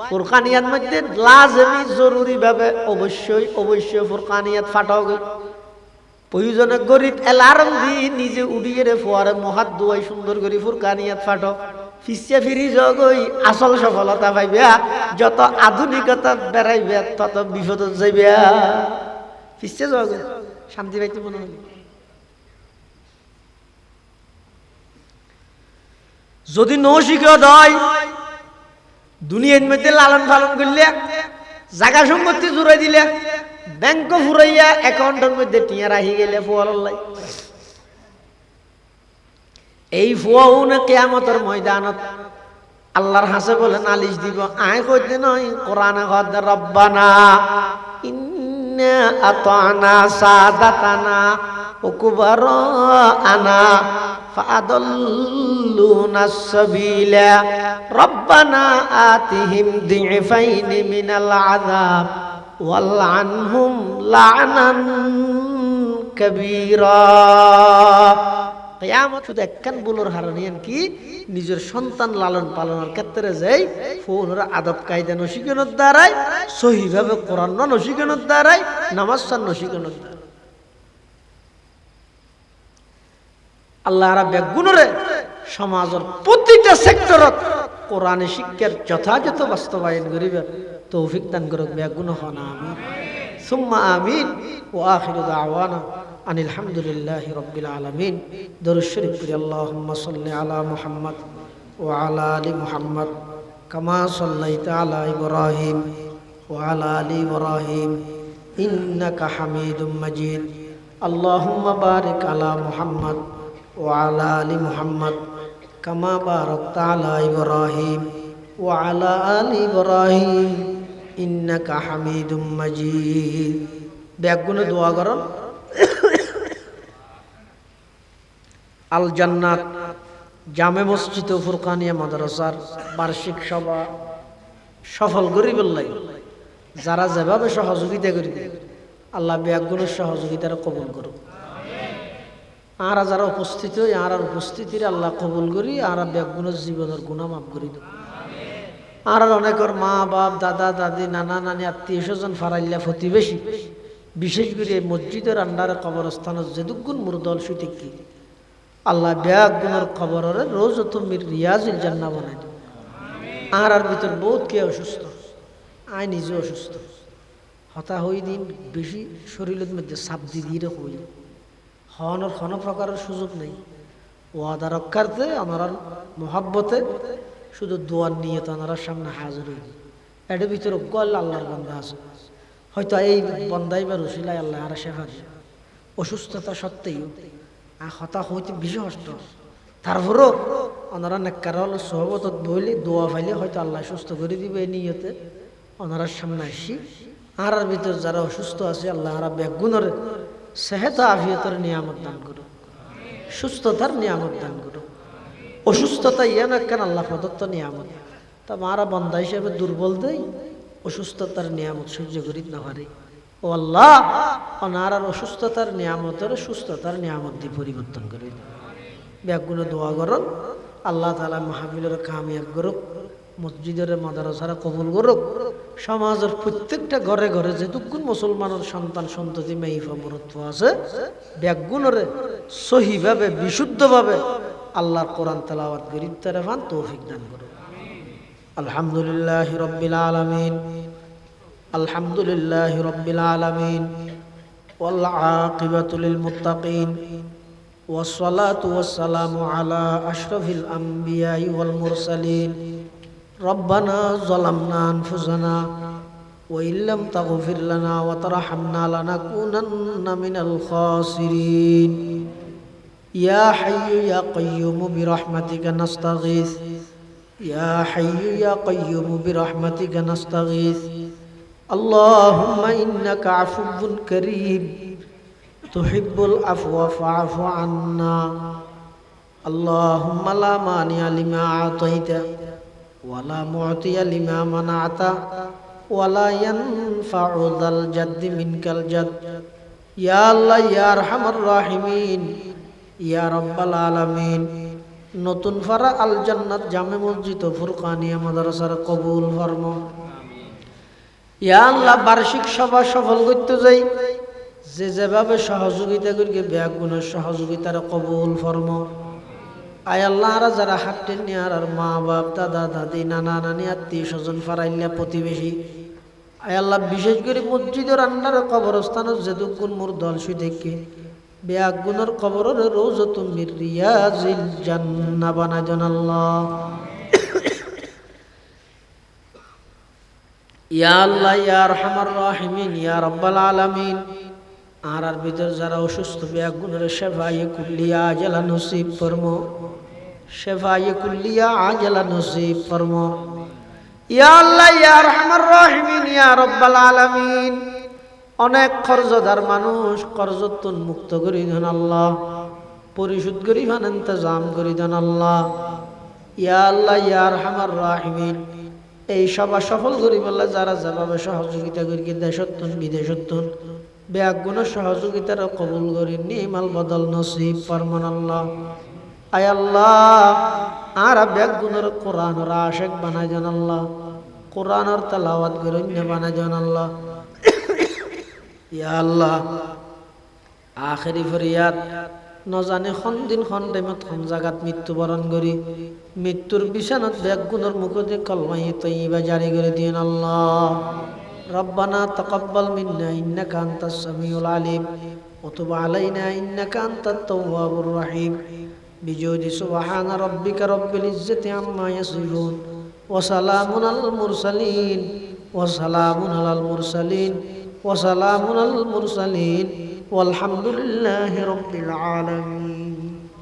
ফুরকানিয়াত মধ্যে লাজমি জরুরি ভাবে অবশ্যই ফুরকানিয়াত ফাটাও প্রয়োজনে গরিব অ্যালার্ম দি নিজে উড়িয়ে রে ফোয়ারে মহাত দুয়াই সুন্দর করে ফুরকানিয়াত ফাটো ফিসে ফিরি জগই আসল সফলতা পাইবে যত আধুনিকতা বেড়াইবে তত বিপদ যাইবে ফিসে জগ শান্তি পাইতে মনে হয় যদি নৌশিকত হয় দুনিয়ার মধ্যে লালন পালন করলে জায়গা সম্পত্তি জুড়াই দিলে ব্যাংক ফুরাইয়া অ্যাকাউন্টের মধ্যে টিয়া রাখি গেলে ফুয়াল্লাই এই ফুয়াও না কিয়ামতের ময়দানত আল্লাহর হাসে বলে নালিশ দিব আয় কইতে নয় কোরআনে কদ রব্বানা ইন্না আতানা সাদাতানা ওয়া কুবারানা ফাআদাল্লুনা সাবিলা রব্বানা আতিহিম দিফাইনি মিনাল আযাব ওয়ালআনহুম লা'নান কাবীরা কিয়ামত শুধু একখান বুলোর হারানিয়ান কি নিজের সন্তান লালন পালনের ক্ষেত্রে যাই ফোনের আদব কায়দা নশিকানোর দ্বারাই সহিভাবে কোরআন নশিকানোর দ্বারাই নামাজ নশিকানোর দ্বারাই আল্লাহরা বেগুনরে সমাজের প্রতিটা সেক্টরত কোরআনে শিক্ষার যথাযথ বাস্তবায়ন করিবে তৌফিক দান করুক বেগুন হন আমিন সুম্মা আমিন ওয়া আখিরু দাওয়ানা আনিল হামদুলিল্লাহি রাব্বিল আলামিন দরুদ শরীফ পড়ি আল্লাহুম্মা সাল্লি আলা মুহাম্মদ ওয়া আলা আলি মুহাম্মদ কামা সাল্লাইতা আলা ইব্রাহিম ওয়া আলা আলি ইব্রাহিম ইন্নাকা হামিদুম মাজিদ আল্লাহুম্মা বারিক আলা মুহাম্মদ ওয়া আলা আলি মুহাম্মদ কামা বারাকতা আলা ইব্রাহিম ওয়া আলা আলি ইব্রাহিম ইন্নাকা হামিদুম মাজিদ বেগুনে দোয়া করুন আল জান্নাত জামে মসজিদ ও ফুরকানিয়া মাদ্রাসার বার্ষিক সভা সফল করিবার লাগে যারা যেভাবে সহযোগিতা করিবে আল্লাহ বেগুনের সহযোগিতার কবুল করুক আর যারা উপস্থিত হই আর উপস্থিতির আল্লাহ কবুল করি আর বেগুনের জীবনের গুনাহ মাফ করি দেব আর অনেকের মা বাপ দাদা দাদি নানা নানি আত্মীয় স্বজন ফারাইল্লা প্রতিবেশী বিশেষ করে মসজিদের আন্ডারে কবরস্থানের যেদুগুণ মুরদল সুতিক কি আল্লাহ বেগুনের কবরের রোজ তুমি রিয়াজুল জান্নাহ বানাই দেব আর ভিতর বহুত কে অসুস্থ আয় নিজে অসুস্থ হতা হই দিন বেশি শরীরের মধ্যে চাপ দিয়ে হই হওয়ানোর কোনো প্রকারের সুযোগ নেই ওয়াদা রক্ষার্থে আমার মহাব্বতে শুধু দোয়ার নিয়ে তো আমার সামনে হাজির হই এটার ভিতরে গল আল্লাহর বান্দা আছে হয়তো এই বন্দাই বা রসিলাই আল্লাহ আর শেখা অসুস্থতা সত্ত্বেও হতা হইতে বেশি কষ্ট তারপরও ওনারা নেককার হল সহবত বইলে দোয়া ফাইলে হয়তো আল্লাহ সুস্থ করে দিবে এই নিয়তে ওনারার সামনে আসি আর ভিতর যারা অসুস্থ আছে আল্লাহ আর বেগুনের সেহেত আফিয়তের নিয়ামত দান করো সুস্থতার নিয়ামত দান করো অসুস্থতা ইয়ে না কেন আল্লাহ প্রদত্ত নিয়ামত তা মারা বন্ধা হিসেবে দুর্বল দেই অসুস্থতার নিয়ামত সহ্য করি না পারে ও আল্লাহ ওনার অসুস্থতার নিয়ামতের সুস্থতার নিয়ামত দিয়ে পরিবর্তন করে বেগুনে দোয়া করুন আল্লাহ তাআলা মাহফিলের কামিয়াব করুক মসজিদের মাদ্রাসার কবুল করুক সমাজের প্রত্যেকটা ঘরে ঘরে যেটুকুন মুসলমানের সন্তান সন্ততি মেহিফা মরত্ব আছে বেগুনরে সহিভাবে বিশুদ্ধভাবে আল্লাহর কোরআন তেলাওয়াত করি তারা ফান তৌফিক দান করুক আলহামদুলিল্লাহি রাব্বিল আলামিন আলহামদুলিল্লাহি রাব্বিল আলামিন ওয়াল আকিবাতু লিল মুত্তাকিন ওয়াসসালাতু ওয়াসসালামু আলা আশরাফিল আমবিয়াই ওয়াল মুরসালিন রব্বানা যালামনা আনফুসানা ওয়া ইল্লাম তাগফির লানা ওয়া তারহামনা লানাকুনান্না মিনাল খাসিরিন ইয়া হাইয়্যু ইয়া কাইয়্যুম বিরহমাতিকা নাস্তাগীস ইয়া হাইয়্যু ইয়া কাইয়্যুম বিরহমাতিকা নাস্তাগীস আল্লাহুম্মা ইন্নাকা আফুউন কারীম তুহিব্বুল আফওয়া ফা'ফু আন্না আল্লাহুম্মা লা মানি'a লিমা আ'তাইতা ওয়া লা মু'তিয়া লিমা মানা'তা ওয়া লা ইয়ানফা'ু যাল জাদ্দি মিনকাল জাদ ইয়া আল্লাহ ইয়া আরহামার রাহিমিন ইয়া রাব্বাল আলামিন নতুন ফারা আল জান্নাত জামে মসজিদ ও ফুরকানিয়া মাদ্রাসার কবুল ফরমো। ইয়া আল্লাহ বার্ষিক সভা সফল করতে যাই যে যেভাবে সহযোগিতা করি ব্যাগুণের সহযোগিতার কবুল ফরমো। আয় আল্লাহ যারা হাঁটতেন নিয়ার আর মা বাপ দাদা দাদি নানা নানি আত্মীয় স্বজন ফারাইল্লা প্রতিবেশী আয় আল্লাহ বিশেষ করে মসজিদের আন্ডার কবরস্থান যে দুগুণ মোর দল শুই থেকে ব্যাগুণের কবরের রওজাতুম মির রিয়াজিল জান্নাহ বানাই দেন আল্লাহ। ইয়া আল্লাহ ইয়া আরহামার রাহিমিন ইয়া রাব্বাল আলামিন আর ভিতর যারা অসুস্থ ব্যাগুণের শেফায়ে কুল্লিয়া আজলা নসিব ফরমো, শেফায়ে কুল্লিয়া আজলা নসিব ফরমো। ইয়া আল্লাহ ইয়া আরহামার রাহিমিন ইয়া রাব্বাল আলামিন অনেক কর্জদার মানুষ কর্জতুন মুক্ত করি দেন আল্লাহ, পরিশোধ করি ফান ইন্তজাম করি দেন আল্লাহ। ইয়া আল্লাহ ইয়া আরহামার রাহিমিন এই সভা সফল করি বললা যারা যেভাবে সহযোগিতা করি দেশত্তন বিদেশত্তন ব্যাগুণ সহযোগিতার কবুল করি নিমাল বদল নসিব ফরমান আল্লাহ। আয় আল্লাহ আর ব্যাগুণের কোরআনের আশেক বানাই দেন আল্লাহ, কোরআনের তেলাওয়াত করে বানাই দেন আল্লাহ। ইয়া আল্লাহ আখেরি ফরিয়াদ নজানে খন দিন খন টাইমত খন জাগাত মৃত্যুবরণ করি মৃত্যুর বিছানাত ব্যাগুণের মুখতে কলমাই তৈবা জারি করে দিন আল্লাহ। রব্বানা তাকাব্বাল মিন্না ইন্নাকা আনতাস সামিউল আলিম ওয়া তুব আলাইনা ইন্নাকা আনতাত তাওয়াবুর রহিম। বিজুদি সুবহানা রাব্বিকা রাব্বিল ইজ্জাতি আম্মা ইয়াসিফুন ওয়া সালামুন আলাল মুরসালিন ওয়া সালামুন আলাল মুরসালিন ওয়া সালামুন আলাল মুরসালিন ওয়ালহামদুলিল্লাহি রাব্বিল আলামিন।